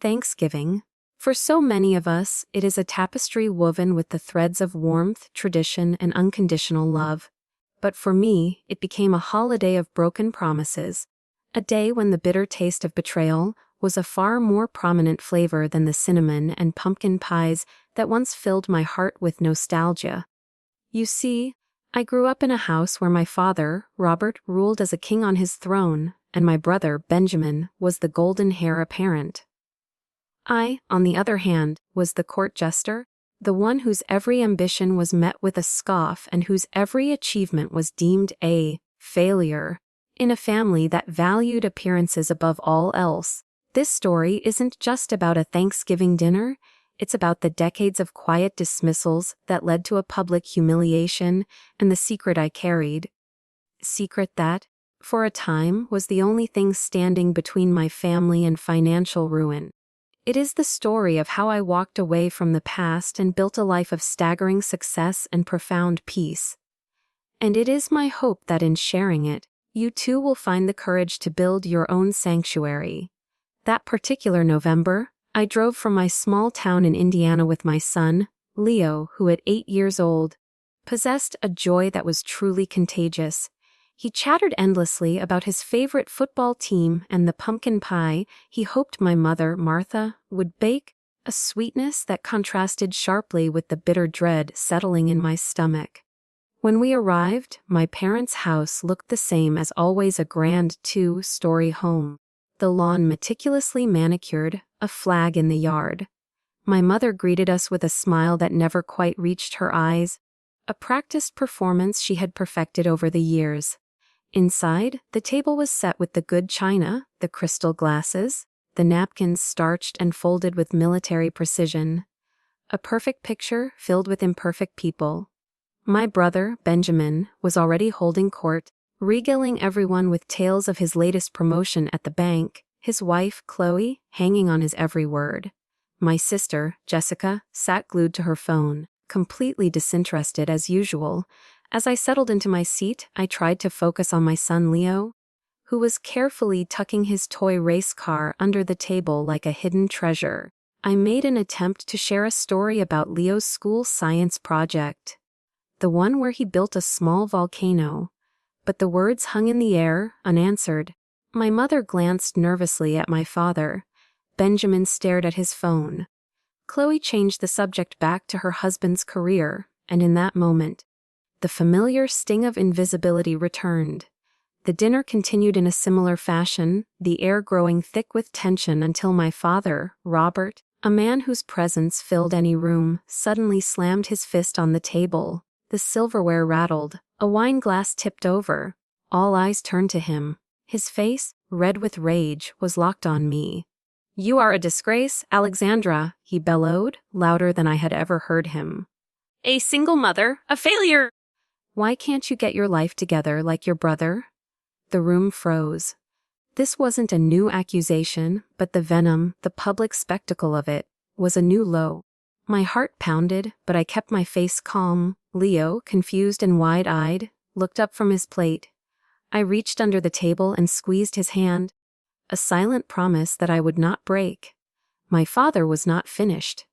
Thanksgiving. For so many of us, it is a tapestry woven with the threads of warmth, tradition, and unconditional love. But for me, it became a holiday of broken promises. A day when the bitter taste of betrayal was a far more prominent flavor than the cinnamon and pumpkin pies that once filled my heart with nostalgia. You see, I grew up in a house where my father, Robert, ruled as a king on his throne, and my brother, Benjamin, was the golden heir apparent. I, on the other hand, was the court jester, the one whose every ambition was met with a scoff and whose every achievement was deemed a failure. In a family that valued appearances above all else, this story isn't just about a Thanksgiving dinner, it's about the decades of quiet dismissals that led to a public humiliation and the secret I carried. Secret that, for a time, was the only thing standing between my family and financial ruin. It is the story of how I walked away from the past and built a life of staggering success and profound peace. And it is my hope that in sharing it, you too will find the courage to build your own sanctuary. That particular November, I drove from my small town in Indiana with my son, Leo, who at 8 years old, possessed a joy that was truly contagious. He chattered endlessly about his favorite football team and the pumpkin pie he hoped my mother, Martha, would bake, a sweetness that contrasted sharply with the bitter dread settling in my stomach. When we arrived, my parents' house looked the same as always, a grand 2-story home. The lawn meticulously manicured, a flag in the yard. My mother greeted us with a smile that never quite reached her eyes, a practiced performance she had perfected over the years. Inside, the table was set with the good china, the crystal glasses, the napkins starched and folded with military precision. A perfect picture filled with imperfect people. My brother, Benjamin, was already holding court, regaling everyone with tales of his latest promotion at the bank, his wife, Chloe, hanging on his every word. My sister, Jessica, sat glued to her phone, completely disinterested as usual. As I settled into my seat, I tried to focus on my son Leo, who was carefully tucking his toy race car under the table like a hidden treasure. I made an attempt to share a story about Leo's school science project, the one where he built a small volcano, but the words hung in the air, unanswered. My mother glanced nervously at my father. Benjamin stared at his phone. Chloe changed the subject back to her husband's career, and in that moment, the familiar sting of invisibility returned. The dinner continued in a similar fashion, the air growing thick with tension until my father, Robert, a man whose presence filled any room, suddenly slammed his fist on the table. The silverware rattled, a wine glass tipped over. All eyes turned to him. His face, red with rage, was locked on me. "You are a disgrace, Alexandra," he bellowed, louder than I had ever heard him. "A single mother, a failure! Why can't you get your life together like your brother?" The room froze. This wasn't a new accusation, but the venom, the public spectacle of it, was a new low. My heart pounded, but I kept my face calm. Leo, confused and wide-eyed, looked up from his plate. I reached under the table and squeezed his hand, a silent promise that I would not break. My father was not finished.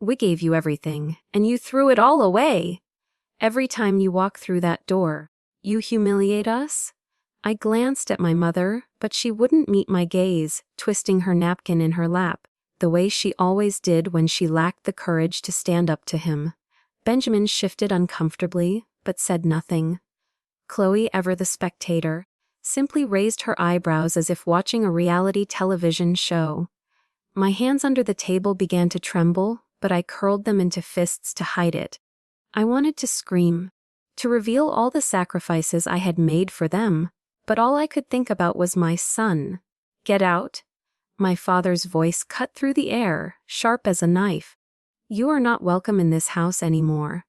"We gave you everything, and you threw it all away. Every time you walk through that door, you humiliate us." I glanced at my mother, but she wouldn't meet my gaze, twisting her napkin in her lap, the way she always did when she lacked the courage to stand up to him. Benjamin shifted uncomfortably, but said nothing. Chloe, ever the spectator, simply raised her eyebrows as if watching a reality television show. My hands under the table began to tremble, but I curled them into fists to hide it. I wanted to scream, to reveal all the sacrifices I had made for them, but all I could think about was my son. "Get out." My father's voice cut through the air, sharp as a knife. "You are not welcome in this house anymore.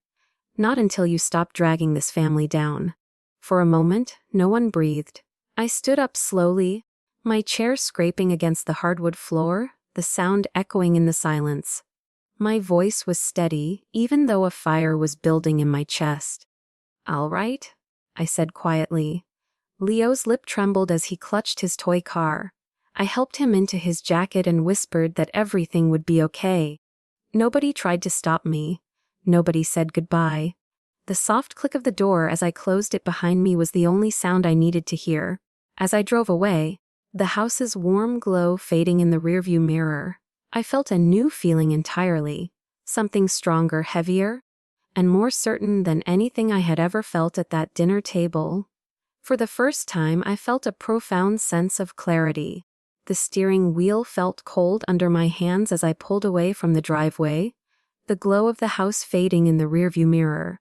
Not until you stop dragging this family down." For a moment, no one breathed. I stood up slowly, my chair scraping against the hardwood floor, the sound echoing in the silence. My voice was steady, even though a fire was building in my chest. "All right," I said quietly. Leo's lip trembled as he clutched his toy car. I helped him into his jacket and whispered that everything would be okay. Nobody tried to stop me. Nobody said goodbye. The soft click of the door as I closed it behind me was the only sound I needed to hear. As I drove away, the house's warm glow fading in the rearview mirror, I felt a new feeling entirely. Something stronger, heavier, and more certain than anything I had ever felt at that dinner table. For the first time, I felt a profound sense of clarity. The steering wheel felt cold under my hands as I pulled away from the driveway, the glow of the house fading in the rearview mirror.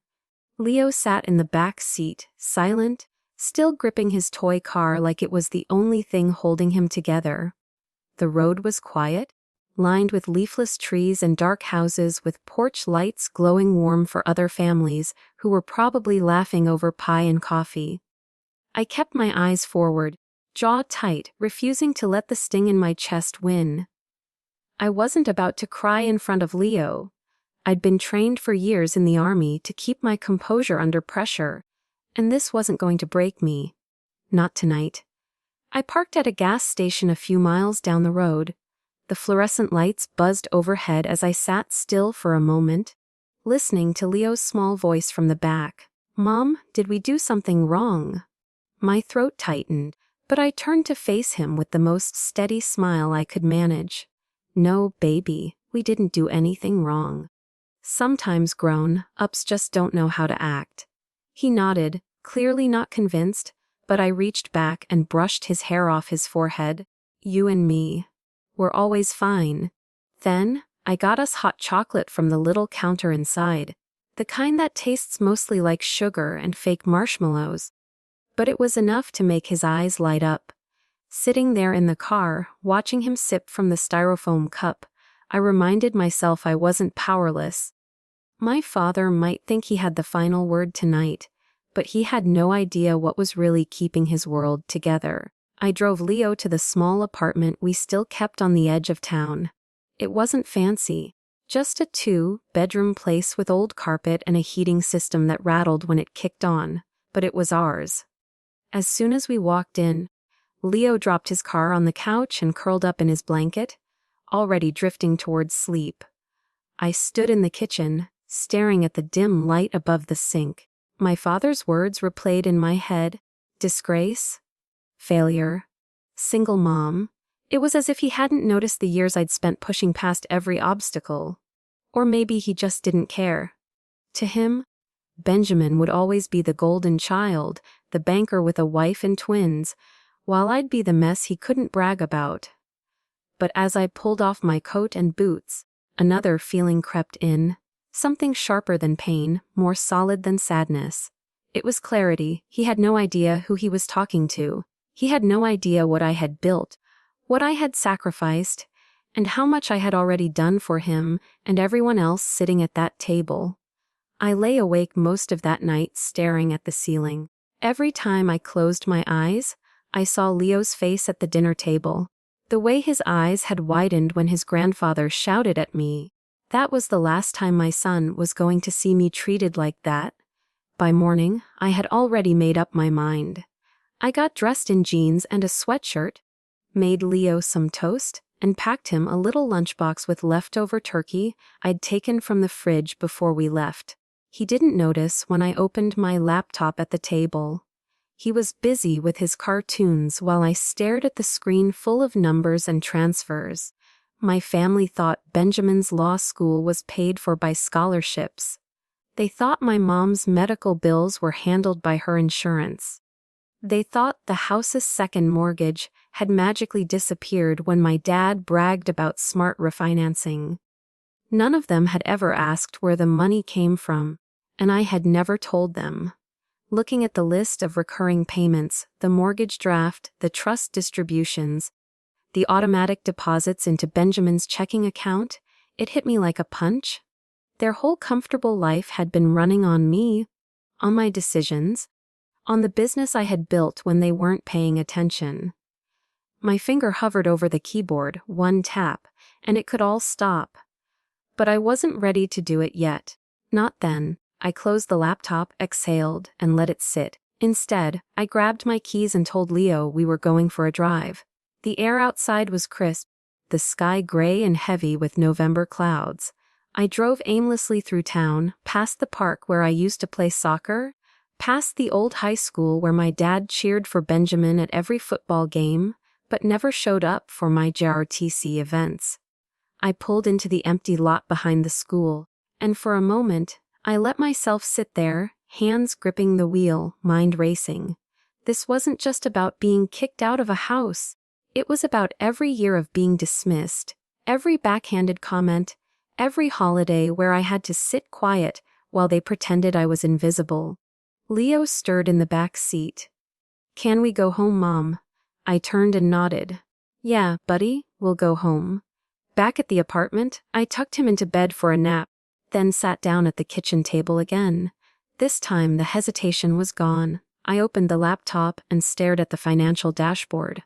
Leo sat in the back seat, silent, still gripping his toy car like it was the only thing holding him together. The road was quiet, lined with leafless trees and dark houses with porch lights glowing warm for other families who were probably laughing over pie and coffee. I kept my eyes forward, jaw tight, refusing to let the sting in my chest win. I wasn't about to cry in front of Leo. I'd been trained for years in the army to keep my composure under pressure, and this wasn't going to break me. Not tonight. I parked at a gas station a few miles down the road. The fluorescent lights buzzed overhead as I sat still for a moment, listening to Leo's small voice from the back. "Mom, did we do something wrong?" My throat tightened, but I turned to face him with the most steady smile I could manage. "No, baby, we didn't do anything wrong. Sometimes grown-ups just don't know how to act." He nodded, clearly not convinced, but I reached back and brushed his hair off his forehead. "You and me. We're always fine." Then, I got us hot chocolate from the little counter inside, the kind that tastes mostly like sugar and fake marshmallows. But it was enough to make his eyes light up. Sitting there in the car, watching him sip from the styrofoam cup, I reminded myself I wasn't powerless. My father might think he had the final word tonight, but he had no idea what was really keeping his world together. I drove Leo to the small apartment we still kept on the edge of town. It wasn't fancy, just a 2-bedroom place with old carpet and a heating system that rattled when it kicked on, but it was ours. As soon as we walked in, Leo dropped his car on the couch and curled up in his blanket, already drifting towards sleep. I stood in the kitchen, staring at the dim light above the sink. My father's words replayed in my head: disgrace, failure, single mom. It was as if he hadn't noticed the years I'd spent pushing past every obstacle. Or maybe he just didn't care. To him, Benjamin would always be the golden child, the banker with a wife and twins, while I'd be the mess he couldn't brag about. But as I pulled off my coat and boots, another feeling crept in, something sharper than pain, more solid than sadness. It was clarity. He had no idea who he was talking to. He had no idea what I had built, what I had sacrificed, and how much I had already done for him and everyone else sitting at that table. I lay awake most of that night staring at the ceiling. Every time I closed my eyes, I saw Leo's face at the dinner table. The way his eyes had widened when his grandfather shouted at me. That was the last time my son was going to see me treated like that. By morning, I had already made up my mind. I got dressed in jeans and a sweatshirt, made Leo some toast, and packed him a little lunchbox with leftover turkey I'd taken from the fridge before we left. He didn't notice when I opened my laptop at the table. He was busy with his cartoons while I stared at the screen full of numbers and transfers. My family thought Benjamin's law school was paid for by scholarships. They thought my mom's medical bills were handled by her insurance. They thought the house's second mortgage had magically disappeared when my dad bragged about smart refinancing. None of them had ever asked where the money came from, and I had never told them. Looking at the list of recurring payments, the mortgage draft, the trust distributions, the automatic deposits into Benjamin's checking account, it hit me like a punch. Their whole comfortable life had been running on me, on my decisions, on the business I had built when they weren't paying attention. My finger hovered over the keyboard, one tap, and it could all stop. But I wasn't ready to do it yet. Not then. I closed the laptop, exhaled, and let it sit. Instead, I grabbed my keys and told Leo we were going for a drive. The air outside was crisp, the sky gray and heavy with November clouds. I drove aimlessly through town, past the park where I used to play soccer, past the old high school where my dad cheered for Benjamin at every football game, but never showed up for my JRTC events. I pulled into the empty lot behind the school, and for a moment, I let myself sit there, hands gripping the wheel, mind racing. This wasn't just about being kicked out of a house. It was about every year of being dismissed, every backhanded comment, every holiday where I had to sit quiet while they pretended I was invisible. Leo stirred in the back seat. "Can we go home, Mom?" I turned and nodded. "Yeah, buddy, we'll go home." Back at the apartment, I tucked him into bed for a nap, then sat down at the kitchen table again. This time the hesitation was gone. I opened the laptop and stared at the financial dashboard.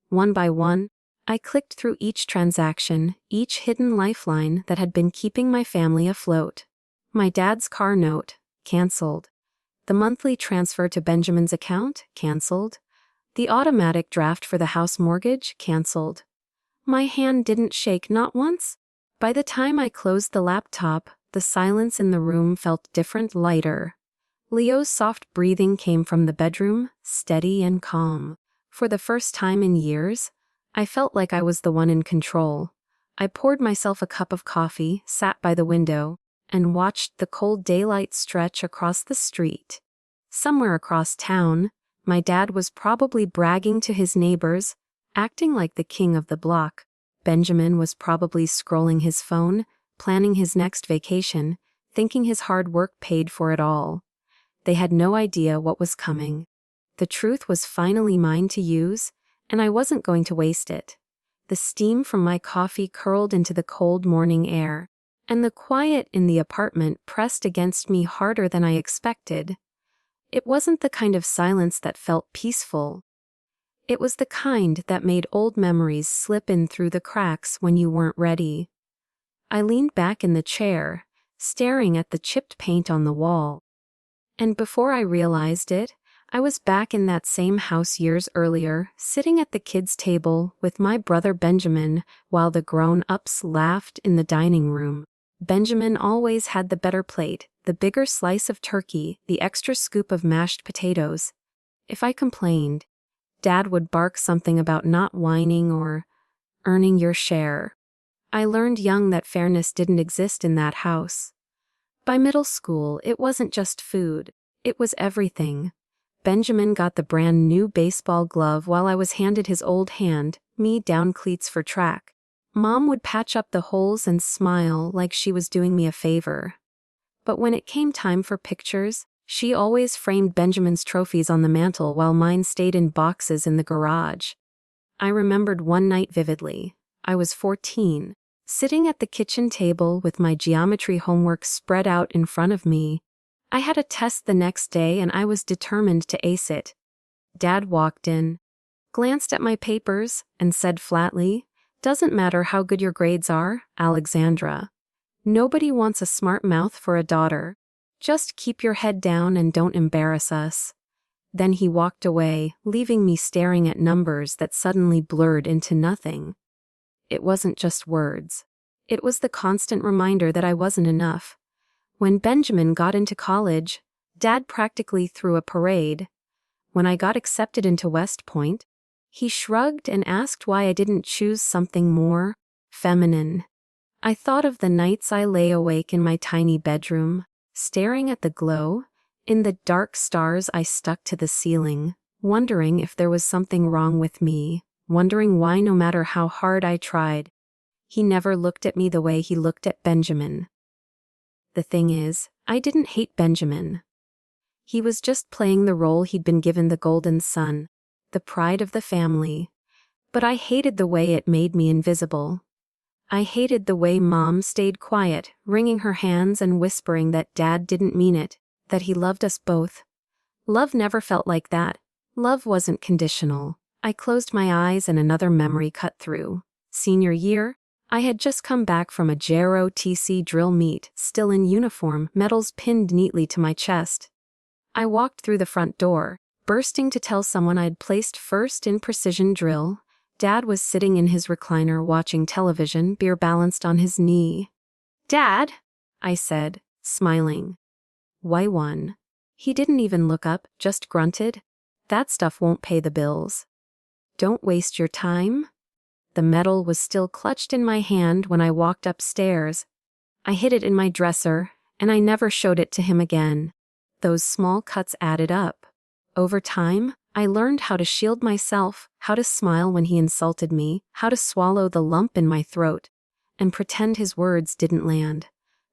One by one, I clicked through each transaction, each hidden lifeline that had been keeping my family afloat. My dad's car note, canceled. The monthly transfer to Benjamin's account, canceled. The automatic draft for the house mortgage, canceled. My hand didn't shake, not once. By the time I closed the laptop, the silence in the room felt different, lighter. Leo's soft breathing came from the bedroom, steady and calm. For the first time in years, I felt like I was the one in control. I poured myself a cup of coffee, sat by the window, and watched the cold daylight stretch across the street. Somewhere across town, my dad was probably bragging to his neighbors, acting like the king of the block. Benjamin was probably scrolling his phone, planning his next vacation, thinking his hard work paid for it all. They had no idea what was coming. The truth was finally mine to use, and I wasn't going to waste it. The steam from my coffee curled into the cold morning air, and the quiet in the apartment pressed against me harder than I expected. It wasn't the kind of silence that felt peaceful. It was the kind that made old memories slip in through the cracks when you weren't ready. I leaned back in the chair, staring at the chipped paint on the wall. And before I realized it, I was back in that same house years earlier, sitting at the kids' table with my brother Benjamin while the grown-ups laughed in the dining room. Benjamin always had the better plate, the bigger slice of turkey, the extra scoop of mashed potatoes. If I complained, Dad would bark something about not whining or earning your share. I learned young that fairness didn't exist in that house. By middle school, it wasn't just food, it was everything. Benjamin got the brand new baseball glove while I was handed his old hand-me-down cleats for track. Mom would patch up the holes and smile like she was doing me a favor. But when it came time for pictures, she always framed Benjamin's trophies on the mantel while mine stayed in boxes in the garage. I remembered one night vividly. I was 14, sitting at the kitchen table with my geometry homework spread out in front of me. I had a test the next day and I was determined to ace it. Dad walked in, glanced at my papers, and said flatly, "Doesn't matter how good your grades are, Alexandra. Nobody wants a smart mouth for a daughter. Just keep your head down and don't embarrass us." Then he walked away, leaving me staring at numbers that suddenly blurred into nothing. It wasn't just words. It was the constant reminder that I wasn't enough. When Benjamin got into college, Dad practically threw a parade. When I got accepted into West Point, he shrugged and asked why I didn't choose something more feminine. I thought of the nights I lay awake in my tiny bedroom, staring at the glow, in the dark stars I stuck to the ceiling, wondering if there was something wrong with me, wondering why no matter how hard I tried, he never looked at me the way he looked at Benjamin. The thing is, I didn't hate Benjamin. He was just playing the role he'd been given, the golden son, the pride of the family. But I hated the way it made me invisible. I hated the way Mom stayed quiet, wringing her hands and whispering that Dad didn't mean it, that he loved us both. Love never felt like that. Love wasn't conditional. I closed my eyes and another memory cut through. Senior year, I had just come back from a JROTC drill meet, still in uniform, medals pinned neatly to my chest. I walked through the front door, bursting to tell someone I'd placed first in precision drill, Dad was sitting in his recliner watching television, beer balanced on his knee. "Dad," I said, smiling. "Why one?" He didn't even look up, just grunted. "That stuff won't pay the bills." "Don't waste your time." The medal was still clutched in my hand when I walked upstairs. I hid it in my dresser, and I never showed it to him again. Those small cuts added up. Over time, I learned how to shield myself, how to smile when he insulted me, how to swallow the lump in my throat, and pretend his words didn't land.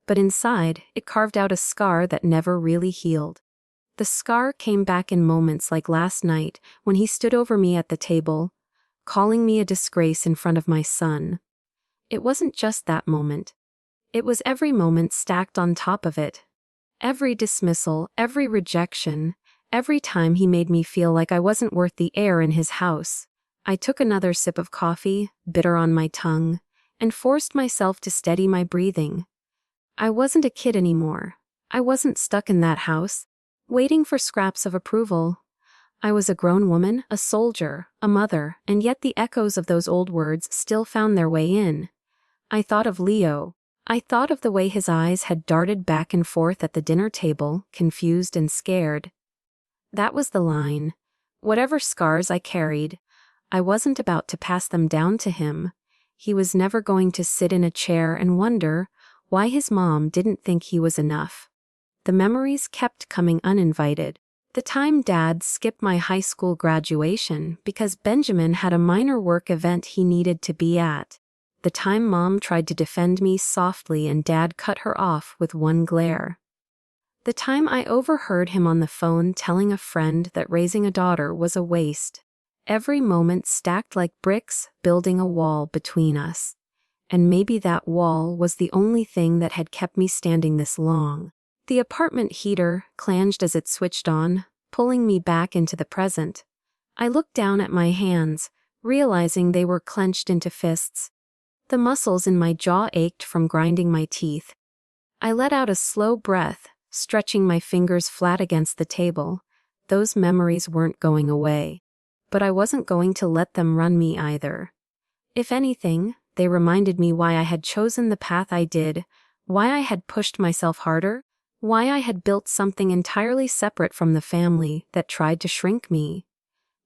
But inside, it carved out a scar that never really healed. The scar came back in moments like last night when he stood over me at the table, calling me a disgrace in front of my son. It wasn't just that moment. It was every moment stacked on top of it. Every dismissal, every rejection, every time he made me feel like I wasn't worth the air in his house. I took another sip of coffee, bitter on my tongue, and forced myself to steady my breathing. I wasn't a kid anymore. I wasn't stuck in that house, waiting for scraps of approval. I was a grown woman, a soldier, a mother, and yet the echoes of those old words still found their way in. I thought of Leo. I thought of the way his eyes had darted back and forth at the dinner table, confused and scared. That was the line. Whatever scars I carried, I wasn't about to pass them down to him. He was never going to sit in a chair and wonder why his mom didn't think he was enough. The memories kept coming uninvited. The time Dad skipped my high school graduation because Benjamin had a minor work event he needed to be at. The time Mom tried to defend me softly and Dad cut her off with one glare. The time I overheard him on the phone telling a friend that raising a daughter was a waste. Every moment stacked like bricks, building a wall between us. And maybe that wall was the only thing that had kept me standing this long. The apartment heater clanged as it switched on, pulling me back into the present. I looked down at my hands, realizing they were clenched into fists. The muscles in my jaw ached from grinding my teeth. I let out a slow breath, stretching my fingers flat against the table. Those memories weren't going away. But I wasn't going to let them run me either. If anything, they reminded me why I had chosen the path I did, why I had pushed myself harder, why I had built something entirely separate from the family that tried to shrink me.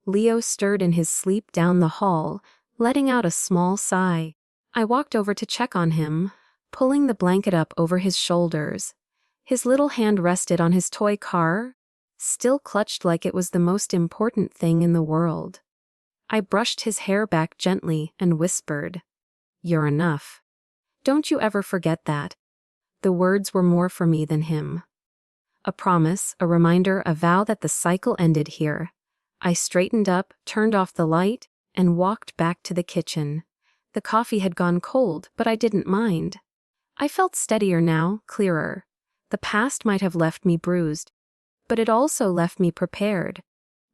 Leo stirred in his sleep down the hall, letting out a small sigh. I walked over to check on him, pulling the blanket up over his shoulders. His little hand rested on his toy car, still clutched like it was the most important thing in the world. I brushed his hair back gently and whispered, "You're enough. Don't you ever forget that." The words were more for me than him. A promise, a reminder, a vow that the cycle ended here. I straightened up, turned off the light, and walked back to the kitchen. The coffee had gone cold, but I didn't mind. I felt steadier now, clearer. The past might have left me bruised, but it also left me prepared.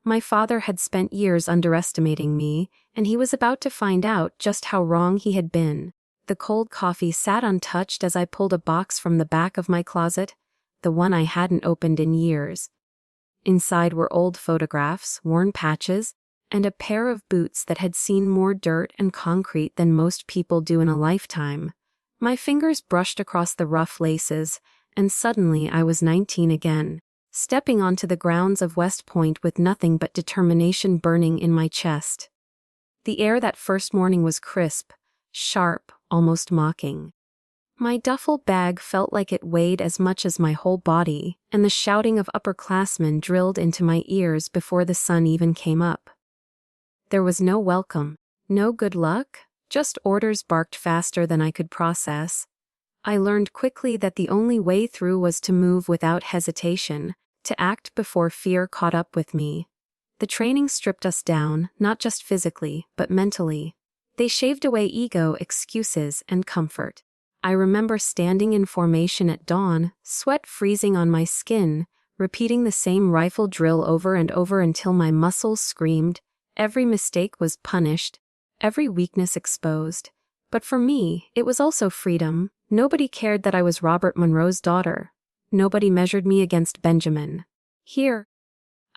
My father had spent years underestimating me, and he was about to find out just how wrong he had been. The cold coffee sat untouched as I pulled a box from the back of my closet, the one I hadn't opened in years. Inside were old photographs, worn patches, and a pair of boots that had seen more dirt and concrete than most people do in a lifetime. My fingers brushed across the rough laces, and suddenly I was 19 again, stepping onto the grounds of West Point with nothing but determination burning in my chest. The air that first morning was crisp, sharp, almost mocking. My duffel bag felt like it weighed as much as my whole body, and the shouting of upperclassmen drilled into my ears before the sun even came up. There was no welcome, no good luck, just orders barked faster than I could process. I learned quickly that the only way through was to move without hesitation, to act before fear caught up with me. The training stripped us down, not just physically, but mentally. They shaved away ego, excuses, and comfort. I remember standing in formation at dawn, sweat freezing on my skin, repeating the same rifle drill over and over until my muscles screamed. Every mistake was punished, every weakness exposed. But for me, it was also freedom. Nobody cared that I was Robert Monroe's daughter. Nobody measured me against Benjamin. Here,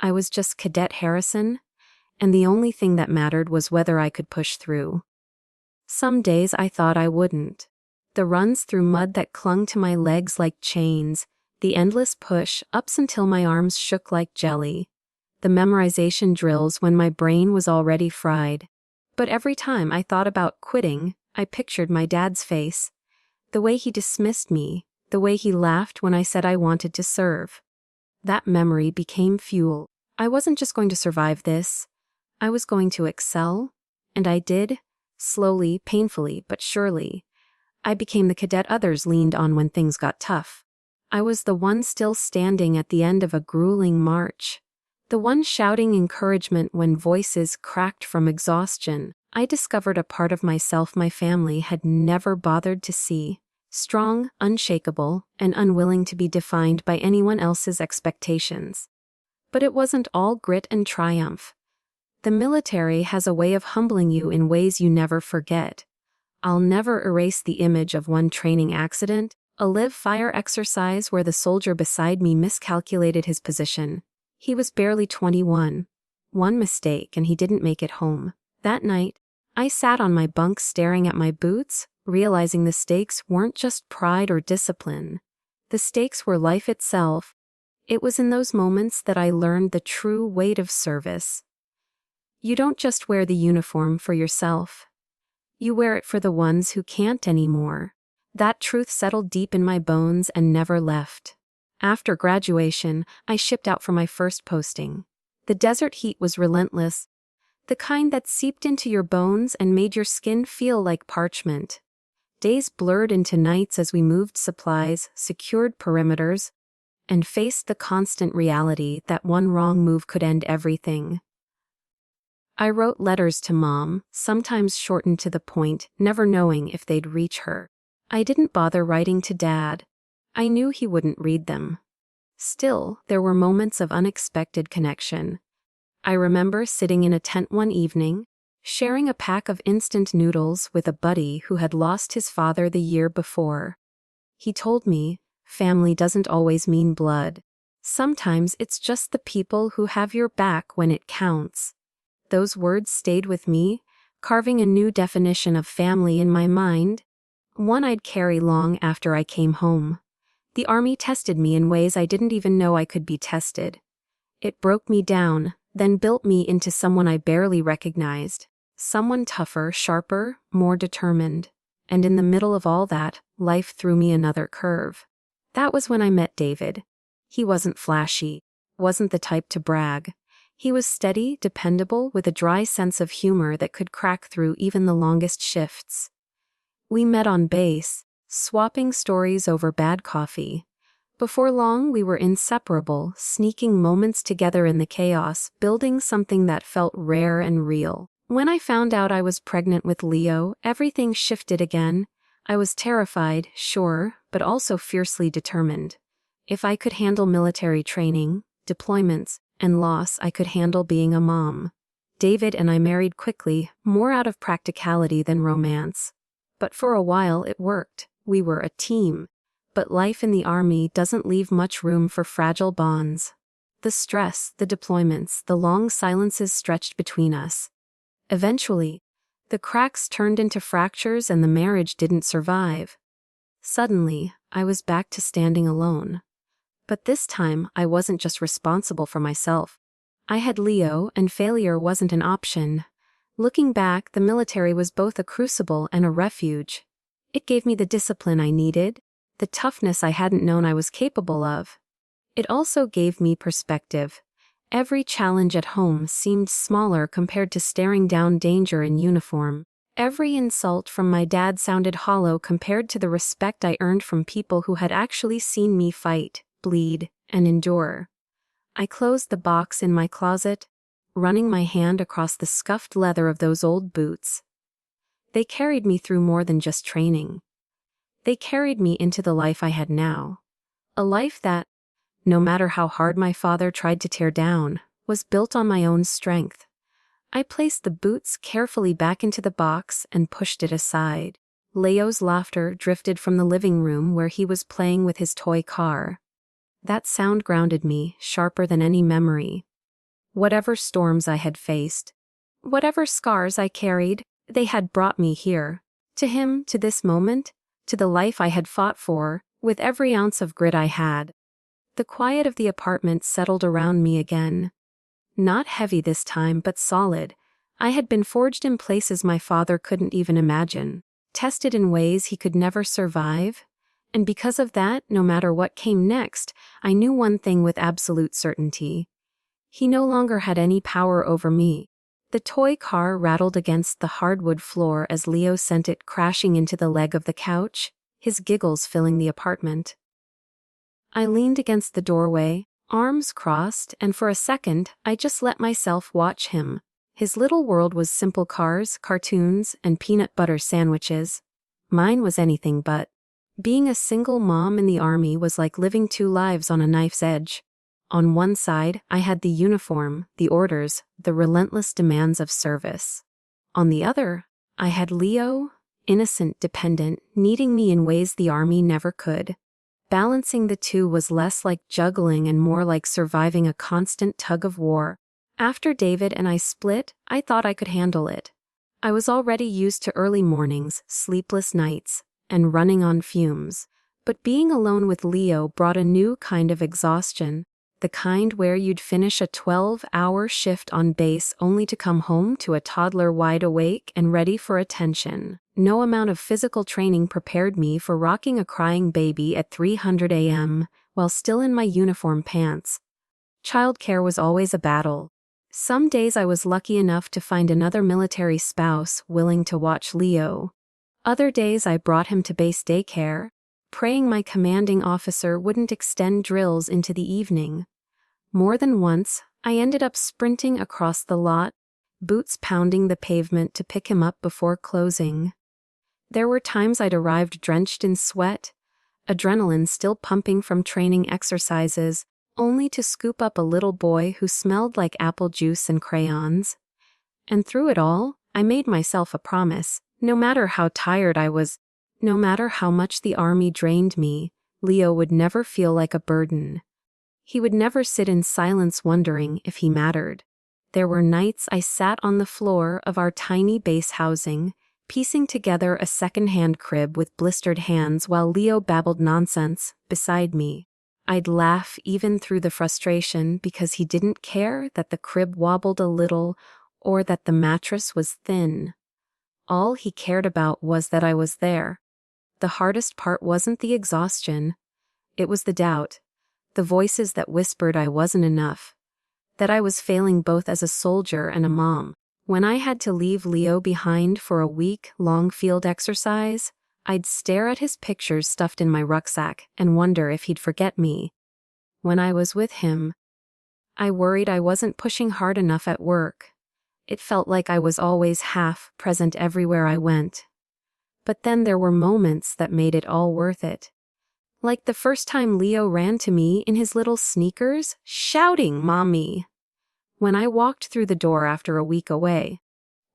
I was just Cadet Harrison, and the only thing that mattered was whether I could push through. Some days I thought I wouldn't. The runs through mud that clung to my legs like chains, the endless push-ups until my arms shook like jelly, the memorization drills when my brain was already fried. But every time I thought about quitting, I pictured my dad's face. The way he dismissed me, the way he laughed when I said I wanted to serve. That memory became fuel. I wasn't just going to survive this. I was going to excel. And I did. Slowly, painfully, but surely. I became the cadet others leaned on when things got tough. I was the one still standing at the end of a grueling march. The one shouting encouragement when voices cracked from exhaustion. I discovered a part of myself my family had never bothered to see. Strong, unshakable, and unwilling to be defined by anyone else's expectations. But it wasn't all grit and triumph. The military has a way of humbling you in ways you never forget. I'll never erase the image of one training accident, a live-fire exercise where the soldier beside me miscalculated his position. He was barely 21. One mistake and he didn't make it home. That night, I sat on my bunk staring at my boots, realizing the stakes weren't just pride or discipline. The stakes were life itself. It was in those moments that I learned the true weight of service. You don't just wear the uniform for yourself. You wear it for the ones who can't anymore. That truth settled deep in my bones and never left. After graduation, I shipped out for my first posting. The desert heat was relentless, the kind that seeped into your bones and made your skin feel like parchment. Days blurred into nights as we moved supplies, secured perimeters, and faced the constant reality that one wrong move could end everything. I wrote letters to Mom, sometimes shortened to the point, never knowing if they'd reach her. I didn't bother writing to Dad. I knew he wouldn't read them. Still, there were moments of unexpected connection. I remember sitting in a tent one evening, sharing a pack of instant noodles with a buddy who had lost his father the year before. He told me, family doesn't always mean blood. Sometimes it's just the people who have your back when it counts. Those words stayed with me, carving a new definition of family in my mind, one I'd carry long after I came home. The Army tested me in ways I didn't even know I could be tested. It broke me down, then built me into someone I barely recognized. Someone tougher, sharper, more determined. And in the middle of all that, life threw me another curve. That was when I met David. He wasn't flashy, wasn't the type to brag. He was steady, dependable, with a dry sense of humor that could crack through even the longest shifts. We met on base, swapping stories over bad coffee. Before long, we were inseparable, sneaking moments together in the chaos, building something that felt rare and real. When I found out I was pregnant with Leo, everything shifted again. I was terrified, sure, but also fiercely determined. If I could handle military training, deployments, and loss, I could handle being a mom. David and I married quickly, more out of practicality than romance. But for a while it worked. We were a team. But life in the Army doesn't leave much room for fragile bonds. The stress, the deployments, the long silences stretched between us. Eventually, the cracks turned into fractures and the marriage didn't survive. Suddenly, I was back to standing alone. But this time, I wasn't just responsible for myself. I had Leo, and failure wasn't an option. Looking back, the military was both a crucible and a refuge. It gave me the discipline I needed, the toughness I hadn't known I was capable of. It also gave me perspective. Every challenge at home seemed smaller compared to staring down danger in uniform. Every insult from my dad sounded hollow compared to the respect I earned from people who had actually seen me fight, bleed, and endure. I closed the box in my closet, running my hand across the scuffed leather of those old boots. They carried me through more than just training. They carried me into the life I had now. A life that, no matter how hard my father tried to tear down, was built on my own strength. I placed the boots carefully back into the box and pushed it aside. Leo's laughter drifted from the living room where he was playing with his toy car. That sound grounded me, sharper than any memory. Whatever storms I had faced, whatever scars I carried, they had brought me here. To him, to this moment, to the life I had fought for, with every ounce of grit I had. The quiet of the apartment settled around me again. Not heavy this time, but solid. I had been forged in places my father couldn't even imagine, tested in ways he could never survive. And because of that, no matter what came next, I knew one thing with absolute certainty. He no longer had any power over me. The toy car rattled against the hardwood floor as Leo sent it crashing into the leg of the couch, his giggles filling the apartment. I leaned against the doorway, arms crossed, and for a second, I just let myself watch him. His little world was simple cars, cartoons, and peanut butter sandwiches. Mine was anything but. Being a single mom in the army was like living two lives on a knife's edge. On one side, I had the uniform, the orders, the relentless demands of service. On the other, I had Leo, innocent, dependent, needing me in ways the army never could. Balancing the two was less like juggling and more like surviving a constant tug of war. After David and I split, I thought I could handle it. I was already used to early mornings, sleepless nights, and running on fumes. But being alone with Leo brought a new kind of exhaustion. The kind where you'd finish a 12-hour shift on base only to come home to a toddler wide awake and ready for attention. No amount of physical training prepared me for rocking a crying baby at 300 a.m. while still in my uniform pants. Childcare was always a battle. Some days I was lucky enough to find another military spouse willing to watch Leo. Other days I brought him to base daycare, praying my commanding officer wouldn't extend drills into the evening. More than once, I ended up sprinting across the lot, boots pounding the pavement to pick him up before closing. There were times I'd arrived drenched in sweat, adrenaline still pumping from training exercises, only to scoop up a little boy who smelled like apple juice and crayons. And through it all, I made myself a promise. No matter how tired I was, no matter how much the army drained me, Leo would never feel like a burden. He would never sit in silence wondering if he mattered. There were nights I sat on the floor of our tiny base housing, piecing together a second-hand crib with blistered hands while Leo babbled nonsense beside me. I'd laugh even through the frustration because he didn't care that the crib wobbled a little or that the mattress was thin. All he cared about was that I was there. The hardest part wasn't the exhaustion. It was the doubt. The voices that whispered I wasn't enough. That I was failing both as a soldier and a mom. When I had to leave Leo behind for a week-long field exercise, I'd stare at his pictures stuffed in my rucksack and wonder if he'd forget me. When I was with him, I worried I wasn't pushing hard enough at work. It felt like I was always half present everywhere I went. But then there were moments that made it all worth it. Like the first time Leo ran to me in his little sneakers, shouting, "Mommy!" when I walked through the door after a week away.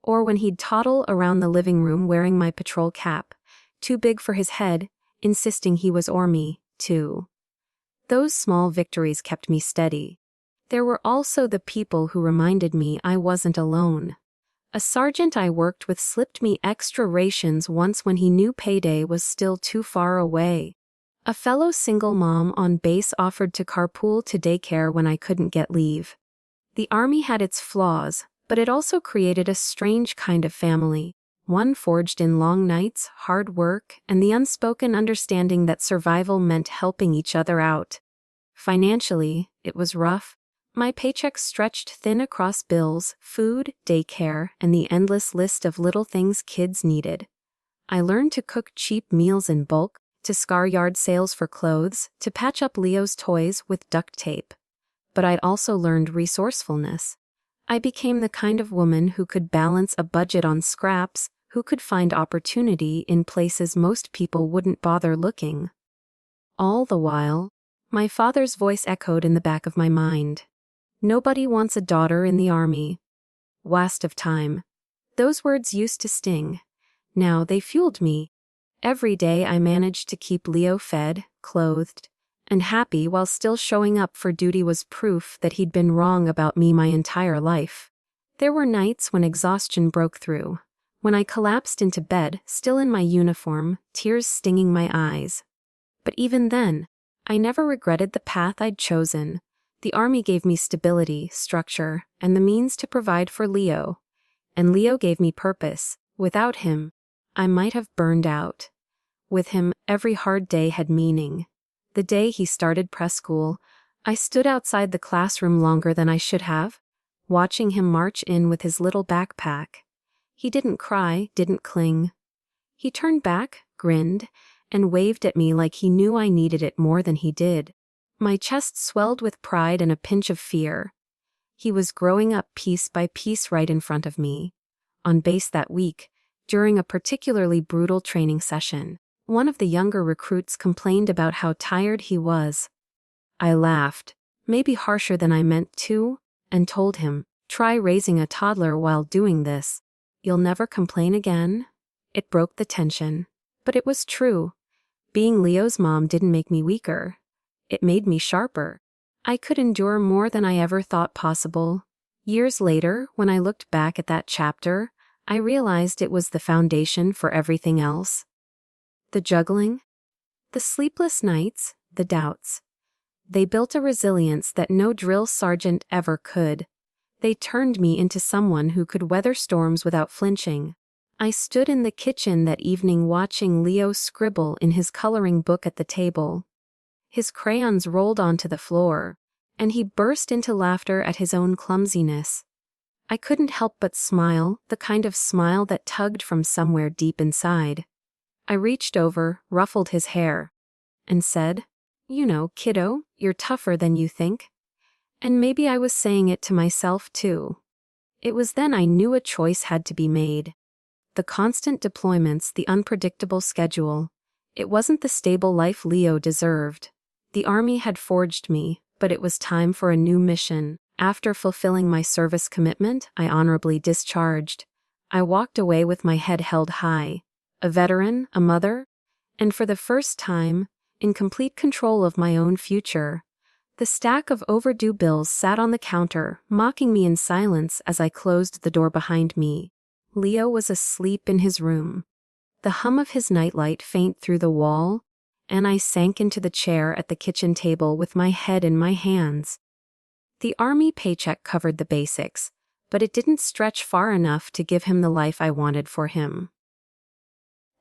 Or when he'd toddle around the living room wearing my patrol cap, too big for his head, insisting he was me, too. Those small victories kept me steady. There were also the people who reminded me I wasn't alone. A sergeant I worked with slipped me extra rations once when he knew payday was still too far away. A fellow single mom on base offered to carpool to daycare when I couldn't get leave. The army had its flaws, but it also created a strange kind of family, one forged in long nights, hard work, and the unspoken understanding that survival meant helping each other out. Financially, it was rough. My paycheck stretched thin across bills, food, daycare, and the endless list of little things kids needed. I learned to cook cheap meals in bulk, to scar yard sales for clothes, to patch up Leo's toys with duct tape. But I'd also learned resourcefulness. I became the kind of woman who could balance a budget on scraps, who could find opportunity in places most people wouldn't bother looking. All the while, my father's voice echoed in the back of my mind. "Nobody wants a daughter in the army." Waste of time. Those words used to sting. Now they fueled me. Every day I managed to keep Leo fed, clothed, and happy while still showing up for duty was proof that he'd been wrong about me my entire life. There were nights when exhaustion broke through, when I collapsed into bed, still in my uniform, tears stinging my eyes. But even then, I never regretted the path I'd chosen. The Army gave me stability, structure, and the means to provide for Leo. And Leo gave me purpose. Without him, I might have burned out. With him, every hard day had meaning. The day he started press school, I stood outside the classroom longer than I should have, watching him march in with his little backpack. He didn't cry, didn't cling. He turned back, grinned, and waved at me like he knew I needed it more than he did. My chest swelled with pride and a pinch of fear. He was growing up piece by piece right in front of me. On base that week, during a particularly brutal training session, one of the younger recruits complained about how tired he was. I laughed, maybe harsher than I meant to, and told him, "Try raising a toddler while doing this. You'll never complain again." It broke the tension. But it was true. Being Leo's mom didn't make me weaker. It made me sharper. I could endure more than I ever thought possible. Years later, when I looked back at that chapter, I realized it was the foundation for everything else. The juggling, the sleepless nights, the doubts. They built a resilience that no drill sergeant ever could. They turned me into someone who could weather storms without flinching. I stood in the kitchen that evening watching Leo scribble in his coloring book at the table. His crayons rolled onto the floor, and he burst into laughter at his own clumsiness. I couldn't help but smile, the kind of smile that tugged from somewhere deep inside. I reached over, ruffled his hair, and said, "You know, kiddo, you're tougher than you think." And maybe I was saying it to myself too. It was then I knew a choice had to be made. The constant deployments, the unpredictable schedule. It wasn't the stable life Leo deserved. The Army had forged me, but it was time for a new mission. After fulfilling my service commitment, I honorably discharged. I walked away with my head held high. A veteran, a mother, and for the first time, in complete control of my own future. The stack of overdue bills sat on the counter, mocking me in silence as I closed the door behind me. Leo was asleep in his room. The hum of his nightlight faint through the wall, and I sank into the chair at the kitchen table with my head in my hands. The Army paycheck covered the basics, but it didn't stretch far enough to give him the life I wanted for him.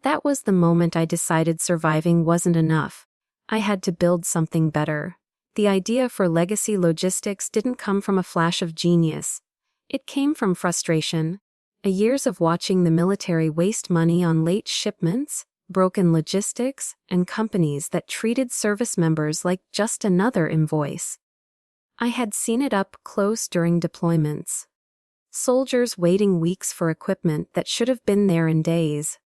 That was the moment I decided surviving wasn't enough. I had to build something better. The idea for legacy logistics didn't come from a flash of genius. It came from frustration. Years of watching the military waste money on late shipments, broken logistics, and companies that treated service members like just another invoice. I had seen it up close during deployments. Soldiers waiting weeks for equipment that should have been there in days.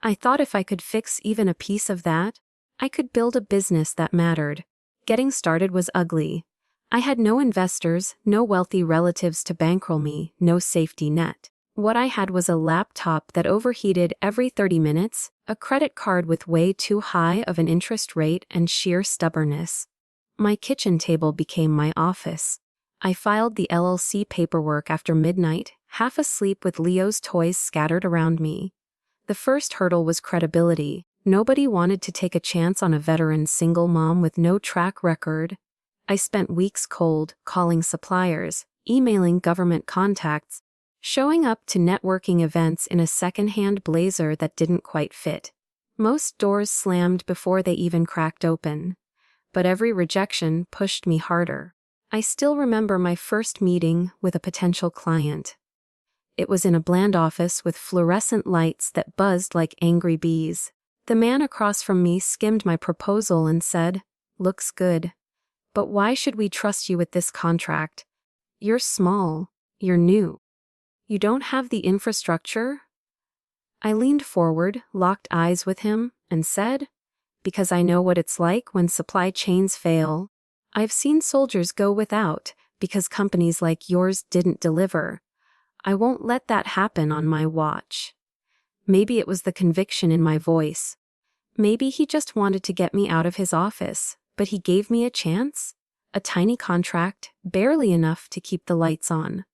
I thought if I could fix even a piece of that, I could build a business that mattered. Getting started was ugly. I had no investors, no wealthy relatives to bankroll me, no safety net. What I had was a laptop that overheated every 30 minutes, a credit card with way too high of an interest rate, and sheer stubbornness. My kitchen table became my office. I filed the LLC paperwork after midnight, half asleep with Leo's toys scattered around me. The first hurdle was credibility. Nobody wanted to take a chance on a veteran single mom with no track record. I spent weeks cold, calling suppliers, emailing government contacts, showing up to networking events in a second-hand blazer that didn't quite fit. Most doors slammed before they even cracked open. But every rejection pushed me harder. I still remember my first meeting with a potential client. It was in a bland office with fluorescent lights that buzzed like angry bees. The man across from me skimmed my proposal and said, "Looks good. But why should we trust you with this contract? You're small. You're new. You don't have the infrastructure." I leaned forward, locked eyes with him, and said, "Because I know what it's like when supply chains fail. I've seen soldiers go without because companies like yours didn't deliver. I won't let that happen on my watch." Maybe it was the conviction in my voice. Maybe he just wanted to get me out of his office, But he gave me a chance. A tiny contract, barely enough to keep the lights on.